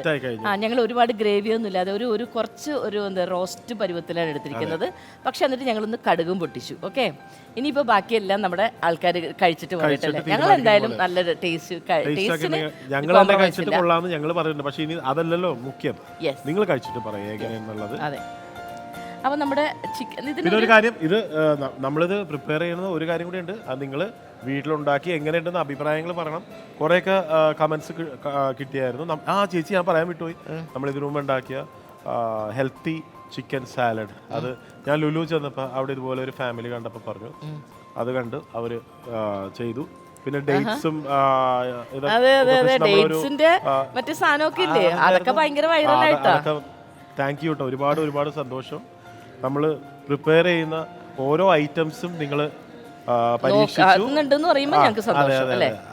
ഞങ്ങൾ ഒരുപാട് ഗ്രേവി ഒന്നും ഇല്ലാതെ ഒരു കുറച്ച് എന്താ റോസ്റ്റ് പരുവത്തിലാണ് എടുത്തിരിക്കുന്നത്. പക്ഷെ എന്നിട്ട് ഞങ്ങളൊന്ന് കടുകും പൊട്ടിച്ചു. ഓക്കെ, ഇനിയിപ്പോ ബാക്കിയെല്ലാം നമ്മുടെ ആൾക്കാർ കഴിച്ചിട്ട് പറയട്ടല്ലേ. ഞങ്ങൾ എന്തായാലും നല്ലൊരു ടേസ്റ്റിന് കൊള്ളാന്ന് ഞങ്ങൾ പറയുന്നുണ്ട്. പക്ഷെ ഇനി അതല്ലല്ലോ മുഖ്യം, നിങ്ങൾ കഴിച്ചിട്ട് പറയുക. അതെ. അപ്പൊ നമ്മുടെ ചിക്കൻ ഇതിനൊരു കാര്യം, ഇത് നമ്മളിത് പ്രിപ്പയർ ചെയ്യുന്നത് ഒരു കാര്യം കൂടി ഉണ്ട്. അത് നിങ്ങൾ വീട്ടിലുണ്ടാക്കി എങ്ങനെയുണ്ടെന്ന് അഭിപ്രായങ്ങൾ പറയണം. കുറേയൊക്കെ കമന്റ്സ് കിട്ടിയായിരുന്നു. ചേച്ചി ഞാൻ പറയാൻ വിട്ടുപോയി, നമ്മൾ ഇതിനു മുമ്പ് ഉണ്ടാക്കിയ ഹെൽത്തി ചിക്കൻ സാലഡ്, അത് ഞാൻ ലുലു ചെന്നപ്പോൾ അവിടെ ഇതുപോലെ ഒരു ഫാമിലി കണ്ടപ്പോൾ പറഞ്ഞു, അത് കണ്ട് അവര് ചെയ്തു. പിന്നെ ഡേറ്റ്സും മറ്റു സാധനമൊക്കെ ഇല്ലേ, അതൊക്കെ ഭയങ്കര വൈറലായിട്ടാ. താങ്ക് യു കേട്ടോ, ഒരുപാട് സന്തോഷം. നമ്മൾ പ്രിപ്പയർ ചെയ്യുന്ന ഓരോ ഐറ്റംസും നിങ്ങൾ പരീക്ഷിച്ചു,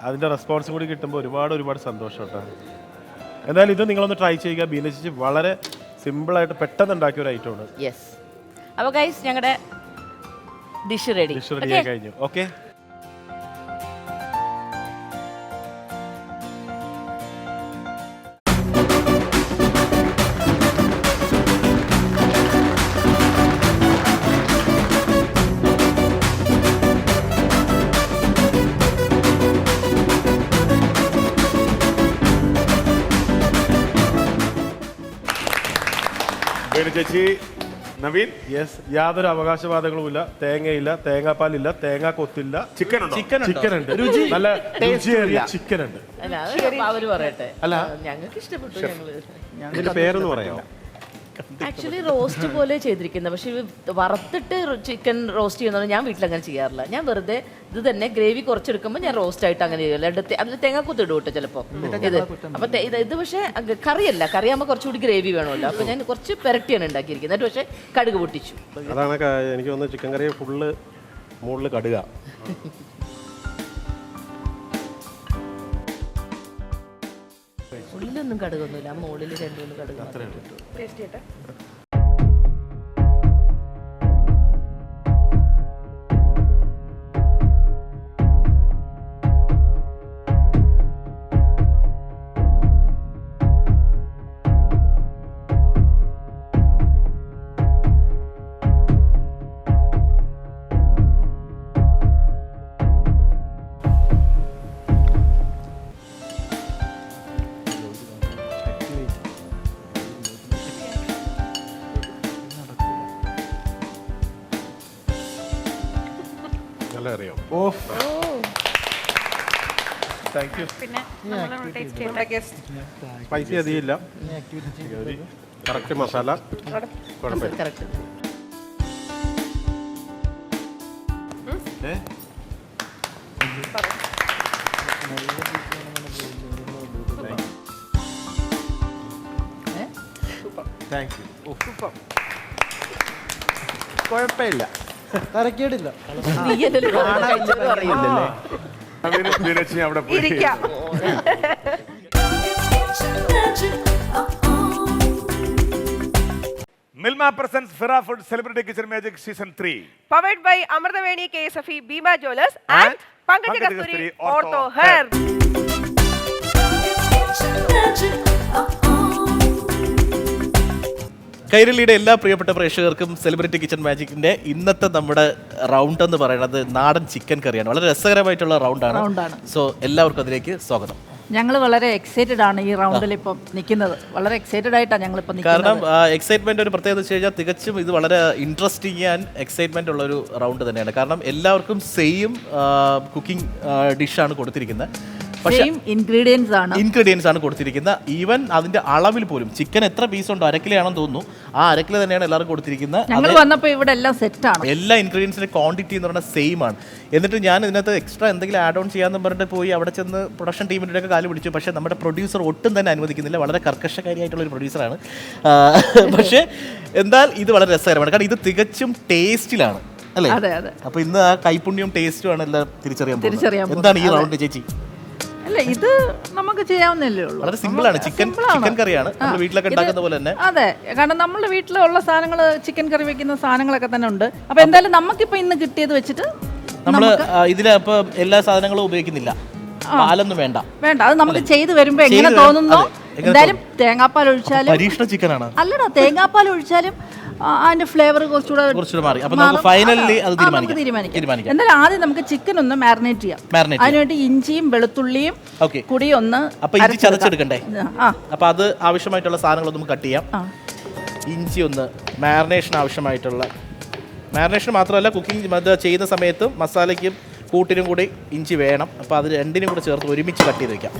അതിന്റെ റെസ്പോൺസും കൂടി കിട്ടുമ്പോൾ ഒരുപാട് സന്തോഷം കേട്ടോ. എന്തായാലും ഇത് നിങ്ങളൊന്ന് ട്രൈ ചെയ്യുക. ബീനച്ചി വളരെ സിമ്പിളായിട്ട് പെട്ടെന്ന് ഉണ്ടാക്കിയ ഒരു ഐറ്റമാണ്. അപ്പോൾ ഗൈസ്, ഞങ്ങളുടെ ഡിഷ് റെഡി ആയി കഴിഞ്ഞു. ഓക്കെ, ചേച്ചി നവീൻ യെസ്, യാതൊരു അവകാശവാദങ്ങളുമില്ല. തേങ്ങയില്ല, തേങ്ങാപ്പാലില്ല, തേങ്ങാ കൊത്തില്ല. ചിക്കൻ ഉണ്ടോ? ചിക്കൻ ഉണ്ട്, നല്ല രുചിയേറിയ ചിക്കൻ ഉണ്ട്. അല്ല അത് അവര് പറയട്ടെ. അല്ല, ഞങ്ങൾക്ക് ഇഷ്ടപ്പെട്ടു. ഇതിന്റെ പേരൊന്ന് പറയാമോ? ആക്ച്വലി റോസ്റ്റ് പോലെ ചെയ്തിരിക്കുന്നത്, പക്ഷെ വറുത്തിട്ട് ചിക്കൻ റോസ്റ്റ് ചെയ്യുന്നത് ഞാൻ വീട്ടിലങ്ങനെ ചെയ്യാറില്ല. ഞാൻ വെറുതെ ഇത് തന്നെ ഗ്രേവി കുറച്ചെടുക്കുമ്പോൾ ഞാൻ റോസ്റ്റ് ആയിട്ട് അങ്ങനെ ചെയ്യില്ല. അതിൽ തേങ്ങാക്കൊത്ത് ഇടും കേട്ടോ ചിലപ്പോൾ ഇത്. അപ്പം ഇത് പക്ഷേ കറിയല്ല, കറിയാകുമ്പോൾ കുറച്ചുകൂടി ഗ്രേവി വേണമല്ലോ. അപ്പം ഞാൻ കുറച്ച് പെരട്ടിയാണ് ഉണ്ടാക്കിയിരിക്കുന്നത്. പക്ഷേ കടുക് പൊട്ടിച്ചു. അതാണ് എനിക്ക് തോന്നുന്നത് ചിക്കൻ കറി ഫുള്ള് മുകളിൽ കടുക. ഉള്ളിലൊന്നും കടുകൊന്നുമില്ല, മുകളിൽ 2-3 കടുക് മാത്രമേ ഇട്ടു. ടേസ്റ്റ് ചെയ്യട്ടെ. നല്ല അറിയാം. Thank you. പിന്നെ നമ്മൾ ടേസ്റ്റ് ചെയ്യണം. സ്പൈസി അധികമില്ല, കറക്റ്റ് മസാല, കുഴപ്പമില്ല. കറക്റ്റ്. Thank you. കുഴപ്പമില്ല, തരക്കേടില്ല. നീയല്ലല്ലോ കഴിച്ചത് അറിയില്ലല്ലേ. നവീനും മീനാക്ഷി അവിടെ പോയി ഇരിക്കാം. മിൽമ പ്രസൻസ് ഫിറ food celebrity kitchen magic season 3 powered by Amritaveni KSFE Bhima jewellers and Pankajakasthuri ortho hair. കൈരളിയുടെ എല്ലാ പ്രിയപ്പെട്ട പ്രേക്ഷകർക്കും സെലിബ്രിറ്റി കിച്ചൺ മാജിക്കിന്റെ ഇന്നത്തെ നമ്മുടെ റൗണ്ട് എന്ന് പറയുന്നത് നാടൻ ചിക്കൻ കറിയാണ്. വളരെ രസകരമായിട്ടുള്ള റൗണ്ടാണ്. സോ എല്ലാവർക്കും അതിലേക്ക് സ്വാഗതം. ഞങ്ങൾ വളരെ എക്സൈറ്റഡ് ആണ് ഈ റൗണ്ടിൽ ഇപ്പം നിൽക്കുന്നത്. വളരെ എക്സൈറ്റഡ് ആയിട്ടാണ് ഞങ്ങളിപ്പോൾ കാരണം നിൽക്കുന്നത്. എക്സൈറ്റ്മെന്റ് ഒരു പ്രത്യേകത വെച്ച് കഴിഞ്ഞാൽ തികച്ചും ഇത് വളരെ ഇൻട്രസ്റ്റിംഗ് ആൻഡ് എക്സൈറ്റ്മെന്റ് ഉള്ള ഒരു റൗണ്ട് തന്നെയാണ്. കാരണം എല്ലാവർക്കും സെയിം കുക്കിംഗ് ഡിഷാണ് കൊടുത്തിരിക്കുന്നത്. പക്ഷേ ഇൻഗ്രീഡിയൻസ് ആണ് കൊടുത്തിരിക്കുന്നത്. ഈവൻ അതിന്റെ അളവിൽ പോലും ചിക്കൻ എത്ര പീസ് ഉണ്ടോ, 1/2 കിലോ ആണെന്ന് തോന്നുന്നു, ആ 1/2 കിലോ തന്നെയാണ് എല്ലാവരും കൊടുത്തിരിക്കുന്നത്. ഞങ്ങൾ വന്നപ്പോൾ ഇവിടെ എല്ലാം സെറ്റാണ്. എല്ലാ ഇൻഗ്രീഡിയൻസിന്റെ ക്വാണ്ടിറ്റി എന്ന് പറഞ്ഞാൽ സെയിം ആണ്. എന്നിട്ട് ഞാൻ ഇതിനകത്ത് എക്സ്ട്രാ എന്തെങ്കിലും ആഡ് ഓൺ ചെയ്യാന്ന് പറഞ്ഞിട്ട് പോയി അവിടെ ചെന്ന് പ്രൊഡക്ഷൻ ടീമിൻ്റെ ഒക്കെ കാല് പിടിച്ചു. പക്ഷേ നമ്മുടെ പ്രൊഡ്യൂസർ ഒട്ടും തന്നെ അനുവദിക്കുന്നില്ല. വളരെ കർക്കശക്കാരിയായിട്ടുള്ള ഒരു പ്രൊഡ്യൂസറാണ്. പക്ഷേ എന്നാൽ ഇത് വളരെ രസകരമാണ്. കാരണം ഇത് തികച്ചും ടേസ്റ്റിലാണ് അല്ലേ? അപ്പൊ ഇന്ന് ആ കൈപുണ്യം ടേസ്റ്റും ആണ് എല്ലാം തിരിച്ചറിയാൻ പോകുന്നത്. എന്താണ് ഈ റൗണ്ട് ചേച്ചി? അല്ല, ഇത് നമുക്ക് ചെയ്യാവുന്നല്ലേ ഉള്ളൂ. വളരെ സിമ്പിൾ ആണ്. ചിക്കൻ കറിയാണ് നമ്മൾ വീട്ടിലൊക്കെ ഉണ്ടാക്കുന്ന പോലെ തന്നെ. അതെ, കാരണം നമ്മുടെ വീട്ടിലുള്ള സാധനങ്ങൾ, ചിക്കൻ കറി വെക്കുന്ന സാധനങ്ങളൊക്കെ തന്നെ ഉണ്ട്. അപ്പൊ എന്തായാലും നമുക്കിപ്പോ ഇന്ന് കിട്ടിയത് വെച്ചിട്ട് നമ്മള് ഇതിലപ്പോ എല്ലാ സാധനങ്ങളും ഉപയോഗിക്കുന്നില്ല. പാലൊന്നും വേണ്ട. അത് നമുക്ക് ചെയ്ത് വരുമ്പോ എങ്ങനെ തോന്നുന്നോ. എന്തായാലും തേങ്ങാപ്പാൽ ഒഴിച്ചാലും പരീക്ഷണ ചിക്കനാണ്. അല്ലടാ, തേങ്ങാപ്പാൽ ഒഴിച്ചാലും അതിന്റെ ഫ്ലേവർ കുറച്ചുകൂടെ മാറി. അപ്പൊ നമുക്ക് ഫൈനലി അത് തീരുമാനിക്കാം. എന്തായാലും ആദ്യം നമുക്ക് ചിക്കൻ ഒന്ന് മാരിനേറ്റ് ചെയ്യാം. അതിനുവേണ്ടി ഇഞ്ചിയും വെളുത്തുള്ളിയും കൂടി ഒന്ന് ഇഞ്ചി ചതച്ചെടുക്കണ്ടേ? അപ്പൊ അത് ആവശ്യമായിട്ടുള്ള സാധനങ്ങളൊന്നും കട്ട് ചെയ്യാം. ഇഞ്ചി ഒന്ന് മാരിനേഷൻ ആവശ്യമായിട്ടുള്ള, മാരിനേഷൻ മാത്രമല്ല കുക്കിംഗ് ചെയ്യുന്ന സമയത്തും മസാലയ്ക്കും കൂട്ടിനും കൂടി ഇഞ്ചി വേണം. അപ്പൊ അത് രണ്ടിനും കൂടെ ചേർത്ത് ഒരുമിച്ച് കട്ട് ചെയ്ത് വെക്കാം.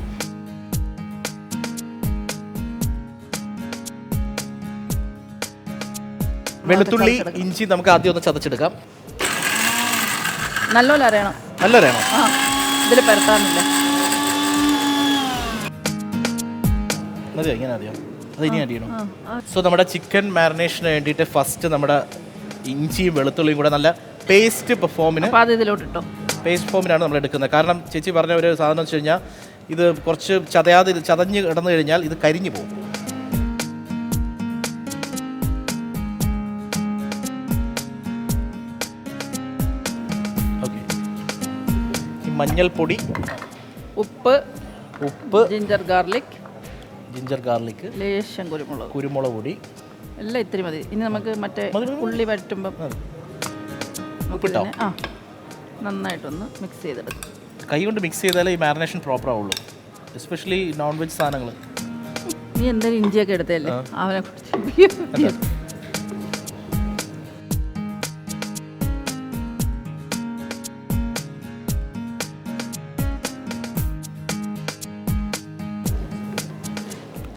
വെളുത്തുള്ളി ഇഞ്ചി നമുക്ക് ആദ്യം ഒന്ന് ചതച്ചെടുക്കാം. നല്ലോണം അറിയണം. ഇതിൽ പരത്താനില്ല. മതിയോ? ഇങ്ങനെ മതിയോ? അത് ഇനി അടിയണം. സോ നമ്മുടെ ചിക്കൻ മാരിനേഷന് വേണ്ടിയിട്ട് ഫസ്റ്റ് നമ്മുടെ ഇഞ്ചിയും വെളുത്തുള്ളിയും കൂടെ നല്ല പേസ്റ്റ് ഫോമിനാണ് നമ്മൾ എടുക്കുന്നത്. കാരണം ചേച്ചി പറഞ്ഞ ഒരു സാധനം വെച്ച് കഴിഞ്ഞാൽ ഇത് കുറച്ച് ചതഞ്ഞ് കിടന്നു കഴിഞ്ഞാൽ ഇത് കരിഞ്ഞു പോകും. മഞ്ഞൾപ്പൊടി, ഉപ്പ്, ജിഞ്ചർ ഗാർലിക്, ലേശം കുരുമുളക് പൊടി എല്ലാം ഇത്തിരി മതി. ഇനി നമുക്ക് മറ്റേ ഉള്ളി വഴറ്റുമ്പം ഉപ്പിട്ടോ നന്നായിട്ടൊന്ന് മിക്സ് ചെയ്തെടുക്കും. കൈ കൊണ്ട് മിക്സ് ചെയ്താലേ ഈ മാരിനേഷൻ പ്രോപ്പർ ആവുള്ളൂ. എസ്പെഷ്യലി നോൺ വെജ് സാധനങ്ങൾ. നീ എന്തായാലും ഇഞ്ചിയൊക്കെ എടുത്തല്ലേ അവനെ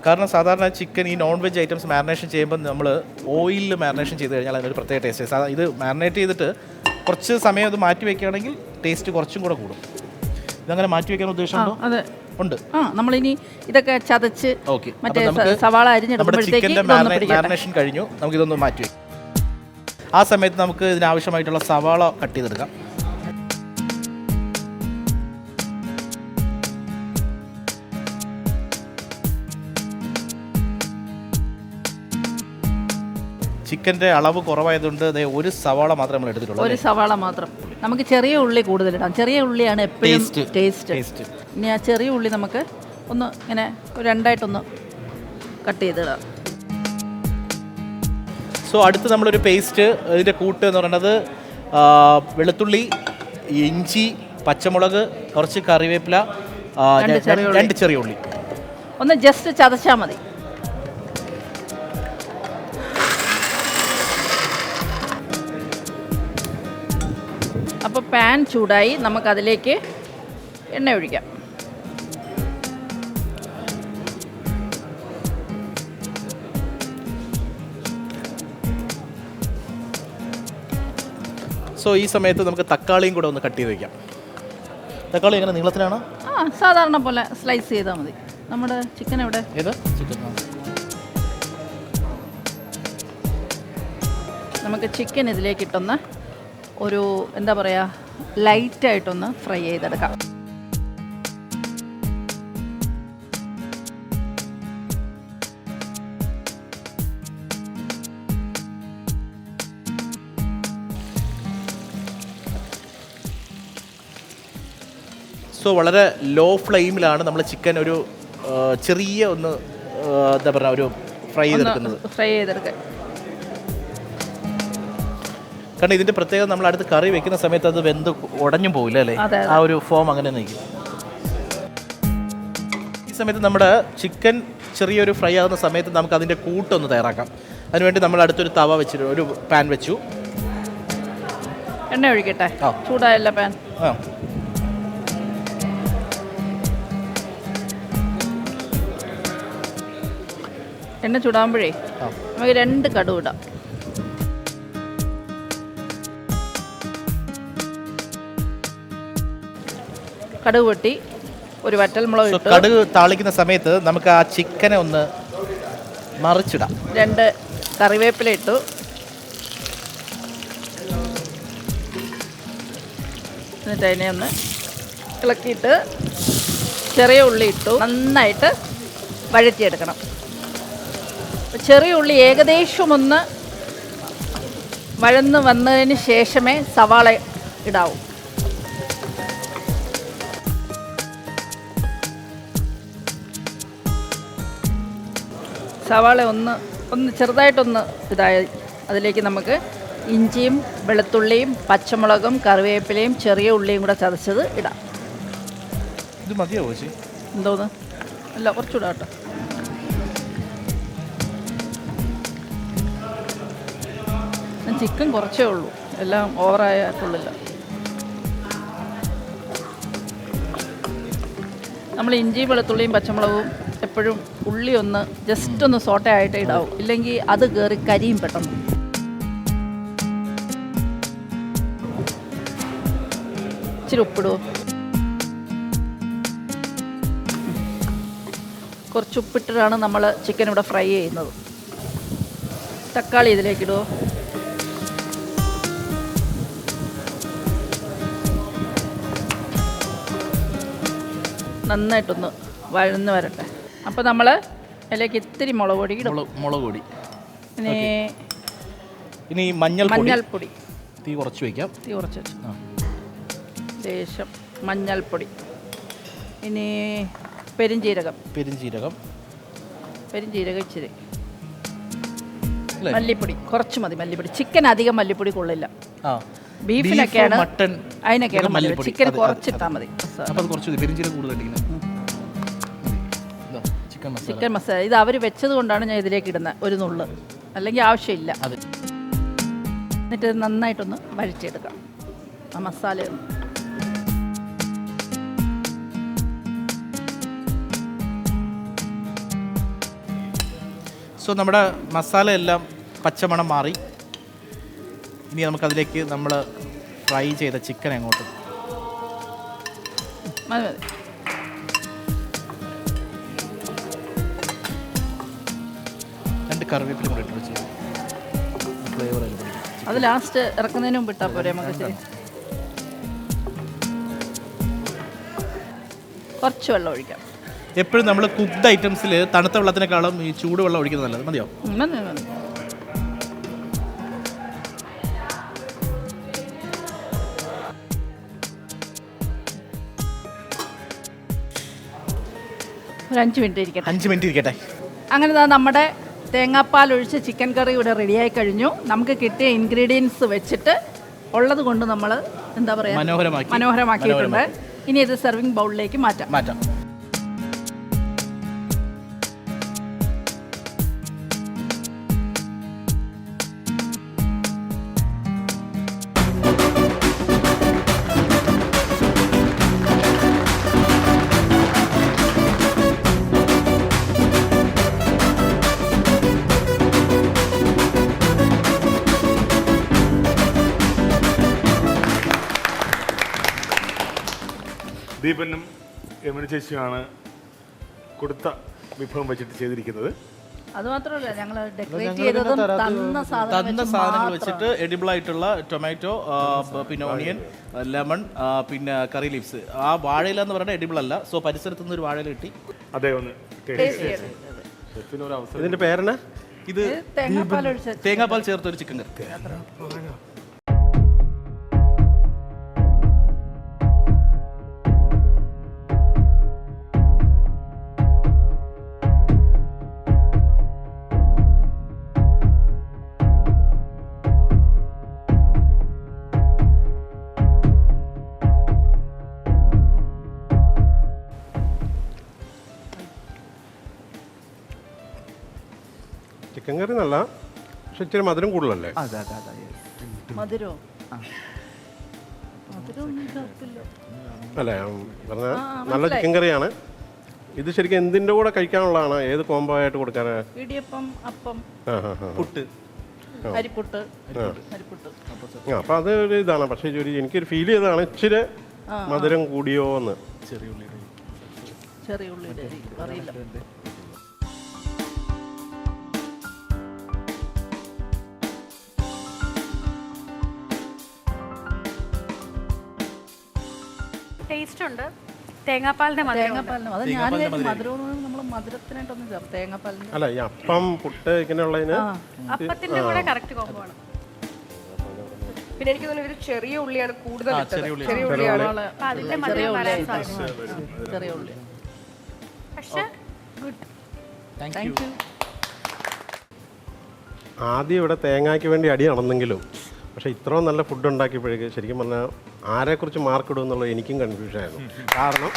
കാരണം സാധാരണ ചിക്കൻ ഈ നോൺ വെജ് ഐറ്റംസ് മാരിനേഷൻ ചെയ്യുമ്പോൾ നമ്മൾ ഓയിലിൽ മാരിനേഷൻ ചെയ്ത് കഴിഞ്ഞാൽ അതിനൊരു പ്രത്യേക ടേസ്റ്റ്. ഇത് മാരിനേറ്റ് ചെയ്തിട്ട് കുറച്ച് സമയം അത് മാറ്റി വെക്കുകയാണെങ്കിൽ ടേസ്റ്റ് കുറച്ചും കൂടെ കൂടും. ഇതങ്ങനെ മാറ്റി വെക്കാൻ ഉദ്ദേശമുണ്ടോ? അതെ ഉണ്ട്. നമ്മളിനി ഇതൊക്കെ ചതച്ച് ഓക്കെ, മറ്റേ സവാള നമ്മുടെ ചിക്കൻ്റെ മാരിനേഷൻ കഴിഞ്ഞു. നമുക്കിതൊന്ന് മാറ്റി വയ്ക്കാം. ആ സമയത്ത് നമുക്ക് ഇതിനാവശ്യമായിട്ടുള്ള സവാള കട്ട് ചെയ്തെടുക്കാം. ചിക്കൻ്റെ അളവ് കുറവായതുകൊണ്ട് ഒരു സവാള മാത്രമേ നമ്മൾ എടുത്തിട്ടുള്ളൂ. ഒരു സവാള മാത്രം. നമുക്ക് ചെറിയ ഉള്ളി കൂടുതലിടാം. ചെറിയ ഉള്ളിയാണ് എപ്പോഴും ടേസ്റ്റ്. ഇനി ആ ചെറിയ ഉള്ളി നമുക്ക് ഒന്ന് ഇങ്ങനെ രണ്ടായിട്ടൊന്ന് കട്ട് ചെയ്തിടാം. സോ അടുത്ത് നമ്മളൊരു പേസ്റ്റ്, ഇതിൻ്റെ കൂട്ട് എന്ന് പറയുന്നത് വെളുത്തുള്ളി, ഇഞ്ചി, പച്ചമുളക്, കുറച്ച് കറിവേപ്പില, 2 ചെറിയ ഉള്ളി. ഒന്ന് ജസ്റ്റ് ചതച്ചാൽ മതി. അപ്പോൾ പാൻ ചൂടായി, നമുക്കതിലേക്ക് എണ്ണ ഒഴിക്കാം. സോ ഈ സമയത്ത് നമുക്ക് തക്കാളിയും കൂടെ ഒന്ന് കട്ട് ചെയ്ത് വയ്ക്കാം. തക്കാളി എങ്ങനെ നീളത്തിലാണ്? സാധാരണ പോലെ സ്ലൈസ് ചെയ്താൽ മതി. നമ്മുടെ ചിക്കൻ എവിടെ? ഏത് ചിക്കൻ? നമുക്ക് ചിക്കൻ ഇതിലേക്ക് ഇട്ടൊന്ന് ഒരു എന്താ പറയുക, ലൈറ്റായിട്ടൊന്ന് ഫ്രൈ ചെയ്തെടുക്കാം. സോ വളരെ ലോ ഫ്ലെയിമിലാണ് നമ്മൾ ചിക്കൻ ഒരു ചെറിയ ഒന്ന് എന്താ പറയുക ഒരു ഫ്രൈ ചെയ്തെടുക്കുക. കാരണം ഇതിൻ്റെ പ്രത്യേകത നമ്മൾ അടുത്ത് കറി വെക്കുന്ന സമയത്ത് അത് വെന്ത് ഉടഞ്ഞും പോവില്ല അല്ലേ? ആ ഒരു ഫോം അങ്ങനെ നിൽക്കും. ഈ സമയത്ത് നമ്മുടെ ചിക്കൻ ചെറിയൊരു ഫ്രൈ ആകുന്ന സമയത്ത് നമുക്ക് അതിൻ്റെ കൂട്ടൊന്ന് തയ്യാറാക്കാം. അതിനുവേണ്ടി നമ്മൾ അടുത്തൊരു തവ വെച്ചിട്ട് ഒരു പാൻ വെച്ചു. എണ്ണ ഒഴിക്കട്ടെ? ചൂടായല്ല പാൻ? എണ്ണ ചൂടാകുമ്പോഴേ നമുക്ക് 2 കടുക് ഇടാം. കടുക് പൊട്ടി, ഒരു വറ്റൽമുളക് ഇട്ടു. കടുക് താളിക്കുന്ന സമയത്ത് നമുക്ക് ആ ചിക്കനെ ഒന്ന് മറിച്ചിടാം. 2 കറിവേപ്പില ഇട്ടു. എന്നിട്ട് അതിനെ ഒന്ന് ഇളക്കിയിട്ട് ചെറിയ ഉള്ളി ഇട്ടു. നന്നായിട്ട് വഴറ്റിയെടുക്കണം. ചെറിയ ഉള്ളി ഏകദേശം ഒന്ന് വഴന്ന് വന്നതിന് ശേഷമേ സവാള ഇടാവൂ. സവാള ഒന്ന് ചെറുതായിട്ടൊന്ന് ഇതായി അതിലേക്ക് നമുക്ക് ഇഞ്ചിയും വെളുത്തുള്ളിയും പച്ചമുളകും കറിവേപ്പിലയും ചെറിയ ഉള്ളിയും കൂടെ ചതച്ചത് ഇടാം. ഇത് മതിയോ ചേച്ചി? എന്തോന്ന്? അല്ല, കുറച്ചുകൂടെ കേട്ടോ. ചിക്കൻ കുറച്ചേ ഉള്ളൂ, എല്ലാം ഓവറായിട്ടുള്ളില്ല. നമ്മൾ ഇഞ്ചിയും വെളുത്തുള്ളിയും പച്ചമുളകും എപ്പോഴും ഉള്ളി ഒന്ന് ജസ്റ്റ് ഒന്ന് സോട്ട ആയിട്ട് ഇടാവും, ഇല്ലെങ്കിൽ അത് കയറി കരിയും പെട്ടെന്ന്. ഇച്ചിരി ഉപ്പിടുവോ? കുറച്ച് ഉപ്പിട്ടിട്ടാണ് നമ്മൾ ചിക്കൻ ഇവിടെ ഫ്രൈ ചെയ്യുന്നത്. തക്കാളി ഇതിലേക്കിടുവോ? നന്നായിട്ടൊന്ന് വഴന്ന് വരട്ടെ. അപ്പോൾ നമ്മൾ അതിലേക്ക് ഇത്തിരി മുളക് പൊടി ഇടും. മുളക് പൊടി, ഇനി മഞ്ഞൾപ്പൊടി. തീ കുറച്ച് വയ്ക്കാം. തീ കുറച്ച് വെച്ചു. ലേശം മഞ്ഞൾപ്പൊടി. ഇനി പെരിഞ്ജീരകം ഇച്ചിരി. മല്ലിപ്പൊടി കുറച്ച് മതി. മല്ലിപ്പൊടി ചിക്കൻ അധികം മല്ലിപ്പൊടി കൊള്ളില്ല. ബീഫിനൊക്കെയാണ്, അതിനൊക്കെയാണ് മല്ലിപ്പൊടി. ചിക്കൻ കുറച്ചിട്ടാൽ മതി. ചിക്കൻ മസാല ഇത് അവർ വെച്ചത് കൊണ്ടാണ് ഞാൻ ഇതിലേക്ക് ഇടുന്നത്, ഒരു നുള്ള്, അല്ലെങ്കിൽ ആവശ്യമില്ല. എന്നിട്ട് നന്നായിട്ടൊന്ന് വഴറ്റിയെടുക്കാം ആ മസാല. സോ നമ്മുടെ മസാല എല്ലാം പച്ചമണം മാറി. ഇനി നമുക്കതിലേക്ക് നമ്മൾ ഫ്രൈ ചെയ്ത ചിക്കൻ അങ്ങോട്ട് മതി മതി. രണ്ട് കറിവേപ്പില കൂടെ ഇട്ട് വെച്ച് ഫ്ലേവർ അത് ലാസ്റ്റ് ഇറക്കുന്നതിന് മുമ്പ് ഇട്ടാൽ പോരെ നമുക്ക്? ശരി, കുറച്ച് വെള്ളം ഒഴിക്കാം. എപ്പോഴും നമ്മൾ കുക്ക്ഡ് ഐറ്റംസിൽ തണുത്ത വെള്ളത്തിനേക്കാളും ഈ ചൂട് വെള്ളം ഒഴിക്കുന്നത് നല്ലത്. മതിയോ? മതി മതി. ഒരു 5 മിനിറ്റ് ഇരിക്കട്ടെ. 5 മിനിറ്റ് ഇരിക്കട്ടെ. അങ്ങനെ നമ്മുടെ തേങ്ങാപ്പാൽ ഒഴിച്ച് ചിക്കൻ കറി ഇവിടെ റെഡിയായി കഴിഞ്ഞു. നമുക്ക് കിട്ടിയ ഇൻഗ്രീഡിയൻസ് വെച്ചിട്ട് ഉള്ളത് കൊണ്ട് നമ്മൾ എന്താ പറയുക, മനോഹരമാക്കിയിട്ടുണ്ട്. ഇനി ഇത് സെർവിങ് ബൗളിലേക്ക് മാറ്റാം. ദീപനും യമുന ചേച്ചിയാണ് കൊടുത്ത വിഭവം വെച്ചിട്ട് ചെയ്തിരിക്കുന്നത്. അത് മാത്രമല്ല, ഞങ്ങൾ ഡെക്കറേറ്റ് ചെയ്തതും തന്ന സാധനങ്ങൾ വെച്ചിട്ട് എഡിബിൾ ആയിട്ടുള്ള ടൊമാറ്റോ, പിന്നെ ഓണിയൻ, ലെമൺ, പിന്നെ കറി ലീവ്സ്. ആ വാഴയില എന്ന് പറയുന്നത് എഡിബിൾ അല്ല. സോ പരിസരത്തു നിന്ന് ഒരു വാഴയില കിട്ടി. അതേ ഒന്ന് ഇതിന്റെ പേരെന്നാ? ഇത് തേങ്ങാപ്പാൽ ചേർത്ത ഒരു ചിക്കൻ കറി. ചിക്കൻ കറി നല്ല, പക്ഷെ ഇച്ചിരി മധുരം കൂടുതലല്ലേ? മധുരോ? അല്ലേ പറഞ്ഞ നല്ല ചിക്കൻ കറിയാണ്. ഇത് ശരിക്കും എന്തിൻ്റെ കൂടെ കഴിക്കാനുള്ളതാണ്? ഏത് കോംബോ ആയിട്ട് കൊടുക്കാനാ? ഇടിയപ്പം, അപ്പം, പുട്ട്, അരിപ്പുട്ട്. അപ്പം അത് ഒരു ഇതാണ്. പക്ഷേ എനിക്കൊരു ഫീൽ ചെയ്തതാണ് ഇച്ചിരി മധുരം കൂടിയോ എന്ന്. ചെറിയ ഉള്ളി അറിയില്ല. ടേസ്റ്റ് ഉണ്ട്. തേങ്ങാപ്പാലിന്റെ മധുരം. അത് ഞാൻ മധുരം നമ്മൾ മധുരത്തിനായിട്ടൊന്നും ചേർത്ത് തേങ്ങാപ്പാലിന്. അല്ല, ഈ അപ്പം, പുട്ട് ഇങ്ങനെയുള്ളതിന് അപ്പത്തിന്റെ കൂടെ കറക്റ്റ് കോംബോ ആണ്. പിന്നെ എനിക്ക് തോന്നുന്നു ഇവര് ചെറിയ ഉള്ളിയാണ് കൂടുതൽ ഇട്ടത്. ചെറിയ ചെറിയ ഉള്ളി. പക്ഷേ ഗുഡ്. Thank you. ആദ്യം ഇവിടെ തേങ്ങയ്ക്ക് വേണ്ടി അടി നടന്നെങ്കിലും പക്ഷേ ഇത്രയും നല്ല ഫുഡ് ഉണ്ടാക്കിയപ്പോഴേക്ക് ശരിക്കും പറഞ്ഞാൽ ആരെക്കുറിച്ച് മാർക്ക് ഇടും എന്നുള്ളത് എനിക്കും കൺഫ്യൂഷൻ ആയിരുന്നു. കാരണം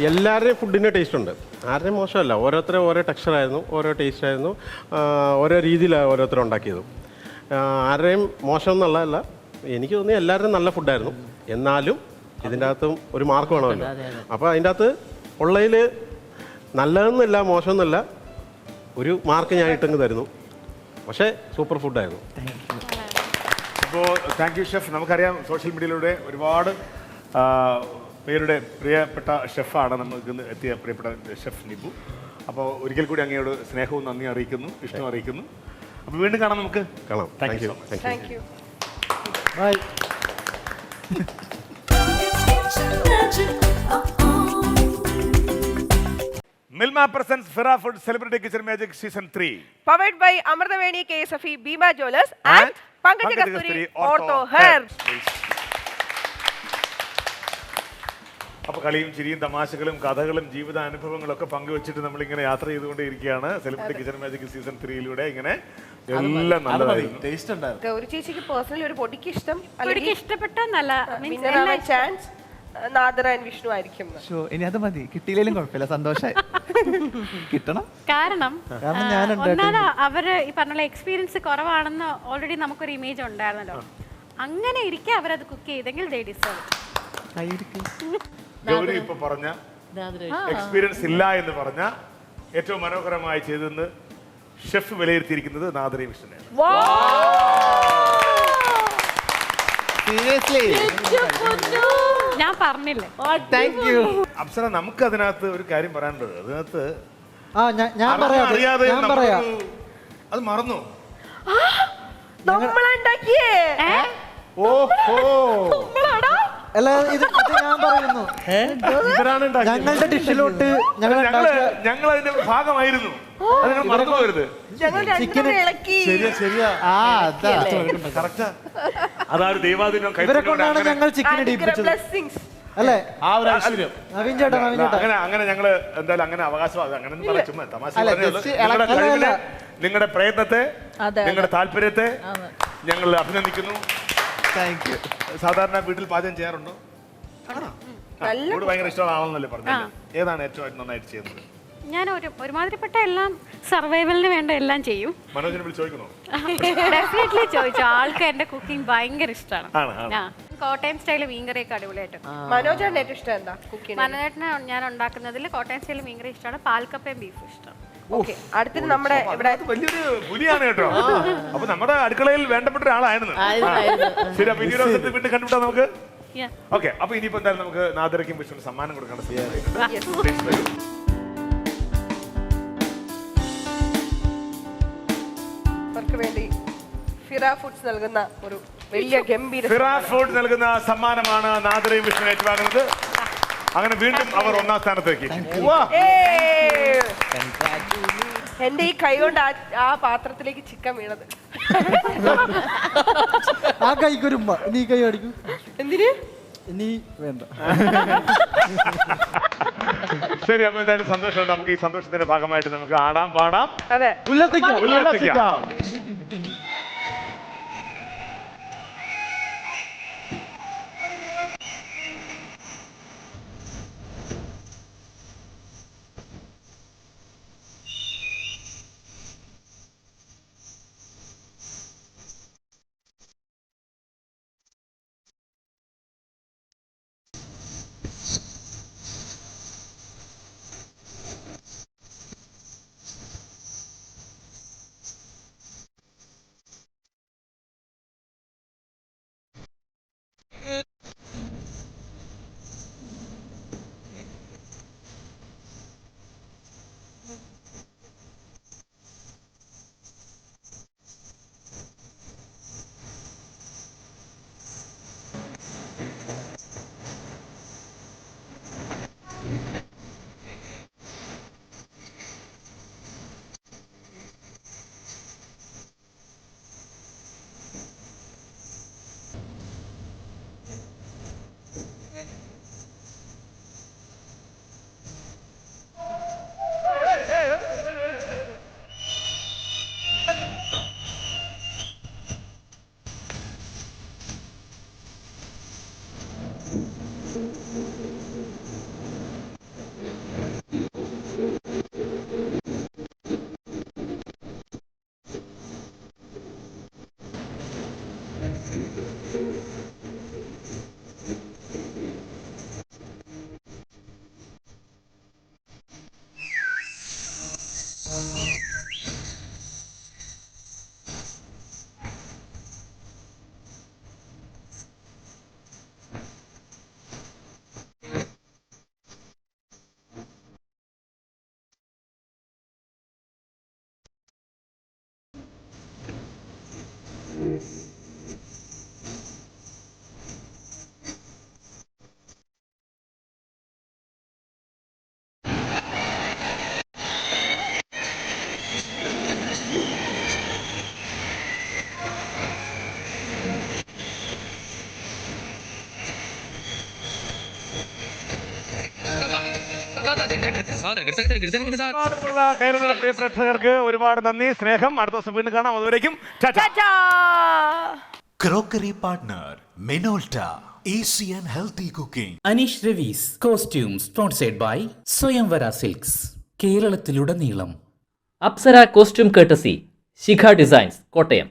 എല്ലാവരുടെയും ഫുഡിന് ടേസ്റ്റ് ഉണ്ട്. ആരുടെയും മോശമല്ല. ഓരോരുത്തരും ഓരോ ടെക്സ്ചറായിരുന്നു, ഓരോ ടേസ്റ്റ് ആയിരുന്നു, ഓരോ രീതിയിലാണ് ഓരോരുത്തരും ഉണ്ടാക്കിയത്. ആരുടെയും മോശം എന്നുള്ളതല്ല. എനിക്ക് തോന്നി എല്ലാവരുടെയും നല്ല ഫുഡായിരുന്നു. എന്നാലും ഇതിൻ്റെ അകത്തും ഒരു മാർക്ക് വേണമല്ലോ. അപ്പോൾ അതിൻ്റെ അകത്ത് ഉള്ളതിൽ നല്ലതെന്നല്ല മോശമെന്നല്ല, ഒരു മാർക്ക് ഞാൻ ഇട്ടങ്ങ് തരുന്നു. പക്ഷേ സൂപ്പർ ഫുഡായിരുന്നു. അപ്പോൾ താങ്ക് യു ഷെഫ്. നമുക്കറിയാം സോഷ്യൽ മീഡിയയിലൂടെ ഒരുപാട് പേരുടെ പ്രിയപ്പെട്ട ഷെഫാണ് നമുക്ക് ഇന്ന് എത്തിയ പ്രിയപ്പെട്ട ഷെഫ് നിബു. അപ്പോൾ ഒരിക്കൽ കൂടി അങ്ങയോട് സ്നേഹവും നന്ദി അറിയിക്കുന്നു, ഇഷ്ടം അറിയിക്കുന്നു. അപ്പോൾ വീണ്ടും കാണാം, നമുക്ക് കാണാം. Thank you. Thank you. Bye. Milma presents Fira Food Celebrity Kitchen Magic Season 3. Powered by Amardaveni KSFE Bima Jewelers and Pankaj Kasturi Ortho Hair. അപ്പോൾ കളിയും ചിരിയും തമാശകളും കഥകളും ജീവിതാനുഭവങ്ങളും ഒക്കെ പങ്കുവെച്ചിട്ട് നമ്മളിങ്ങനെ യാത്ര ചെയ്തുകൊണ്ടേയിരിക്കുകയാണ് സെലിബ്രിറ്റി കിച്ചൺ മാജിക് സീസൺ 3 ഇങ്ങനെ എല്ലാം നല്ലതായിരുന്നു. ടേസ്റ്റ് ഉണ്ടായിരുന്നു. ഒരു ചേച്ചിക്ക് പേഴ്സണലി ഒരു പൊടിക്ക് ഇഷ്ടം, പൊടിക്ക് ഇഷ്ടപ്പെട്ട നല്ല ചാൻസ് നാദർ ആൻഡ് വിഷ്ണു ആയിരിക്കും. ഇനി അത് മതി, കിട്ടിയില്ലെങ്കിലും കുഴപ്പമില്ല, സന്തോഷമായി. കിട്ടണം. കാരണം ഞാൻ ഒന്നാമത് അവര് ഈ പറഞ്ഞ എക്സ്പീരിയൻസ് കുറവാണെന്ന് ഓൾറെഡി നമുക്കൊരു ഇമേജ് ഉണ്ടായിരുന്നല്ലോ. അങ്ങനെ ഇരിക്കെ അവരത് കുക്ക് ചെയ്തെങ്കിൽ ദേ ഡിസേർവ്. ഗൗരി ഇപ്പൊ പറഞ്ഞ എക്സ്പീരിയൻസ് ഇല്ല എന്ന് പറഞ്ഞ ഏറ്റവും മനോഹരമായി ചെയ്തെന്ന് ഷെഫ് വിലയിരുത്തിയിരിക്കുന്നത് നാദരി മിഷനെയാണ്. ഞാൻ പറഞ്ഞില്ലേ. അപ്സര, നമുക്ക് അതിനകത്ത് ഒരു കാര്യം പറയാനുണ്ട്. അതിനകത്ത് ഞാൻ അറിയാതെ പറയാം. അത് മറന്നു. നമ്മളുണ്ടാക്കിയേ ഓഹോ, അല്ല ഇത് ഞാൻ പറയുന്നു, ഞങ്ങളുടെ ഡിഷിലോട്ട് ഞങ്ങൾ അതിന്റെ ഭാഗമായിരുന്നു. അത് നിങ്ങൾ മറന്നു പോകരുത്. ശരിയാ അതൊരു ദൈവാധീനം. ഇവരെ കൊണ്ടാണ് ഞങ്ങൾ ചിക്കൻ ഇടിപ്പിച്ചത് അല്ലേ? ആ ഒരു ഐശ്വര്യം. നവീൻ ചേട്ടാ അങ്ങനെ ഞങ്ങള് എന്തായാലും അങ്ങനെ അവകാശം അങ്ങനെ പറയാം. ചുമ്മാ തമാശ നിങ്ങളുടെ കഴിവിനെ, നിങ്ങളുടെ പ്രയത്നത്തെ, നിങ്ങളുടെ താല്പര്യത്തെ ഞങ്ങൾ അഭിനന്ദിക്കുന്നു. സാധാരണ വീട്ടിൽ പാചകം ചെയ്യാറുണ്ടോ? ഭയങ്കര ഇഷ്ടമാണെന്നല്ലേ പറഞ്ഞത്. ഏതാണ് ഏറ്റവും നന്നായിട്ട് ചെയ്യുന്നത്? ഞാൻ ഒരുമാതിരിപ്പെട്ട എല്ലാം സർവൈവലിന് വേണ്ട എല്ലാം ചെയ്യും. മനോജിനെ വിളിച്ച് ചോദിക്കണോ? ഡെഫിനറ്റ്ലി ചോദിച്ചു. ആൾക്ക് എന്റെ കുക്കിംഗ് ഭയങ്കര ഇഷ്ടമാണ്. കോട്ടയം സ്റ്റൈല് മീൻകറിയൊക്കെ അടിപൊളിയായിട്ട്. മനോജേട്ടന് ഏറ്റവും ഇഷ്ടം എന്താ കുക്കിംഗ്? മനോജേട്ടന് ഞാൻ ഉണ്ടാക്കുന്നതിൽ കോട്ടയം സ്റ്റൈല് മീൻകറി ഇഷ്ടമാണ്. പാൽക്കപ്പയും ബീഫും ഇഷ്ടമാണ്. അടുത്തത് നമ്മുടെ ഇവിടെ വലിയൊരു പുലിയാണ് കേട്ടോ. അപ്പൊ നമ്മുടെ അടുക്കളയിൽ വേണ്ടപ്പെട്ട ഒരാളായിരുന്നു. ശരി, അപ്പൊ ഇനി ഒരു ദിവസത്തിൽ വീണ്ടും കണ്ടുപിട്ടാ നമുക്ക്. ഓക്കെ, അപ്പൊ ഇനിയിപ്പോ എന്തായാലും നമുക്ക് നാദരയ്ക്കും വിഷ്ണു സമ്മാനം കൊടുക്കേണ്ട സമയമായിട്ടുണ്ട്. വേണ്ടി ഫിറ ഫുഡ്സ് നൽകുന്ന ഒരു വലിയ ഗംഭീര ഫിറ ഫുഡ് നൽകുന്ന സമ്മാനമാണ് നാദരയും വിഷ്ണു ഏറ്റുവാങ്ങുന്നത്. അങ്ങനെ വീണ്ടും അവർ ഒന്നാം സ്ഥാനത്തേക്ക്. എന്റെ ഈ കൈ കൊണ്ട് ആ പാത്രത്തിലേക്ക് ചിക്കൻ വീണത്. ആ കൈക്കൊരുമ്പ നീ കൈ അടിക്കും. എന്തിന്? നീ വേണ്ട. ശരി, അപ്പൊ എന്തായാലും സന്തോഷമുണ്ട്. നമുക്ക് ഈ സന്തോഷത്തിന്റെ ഭാഗമായിട്ട് നമുക്ക് ആടാം, പാടാം, അതെ, ഉല്ലസിക്കാം. പ്രേക്ഷകർക്ക് ഒരുപാട് നന്ദി, സ്നേഹം. അടുത്ത ദിവസം വീണ്ടും കാണാം. അതുവരേക്കും crockery partner Minolta, easy and healthy cooking. Aneesh Ravees costumes sponsored by Swayamvara silks, കേരളത്തിലുടനീളം. Apsara costume courtesy, Shikha designs, Kottayam.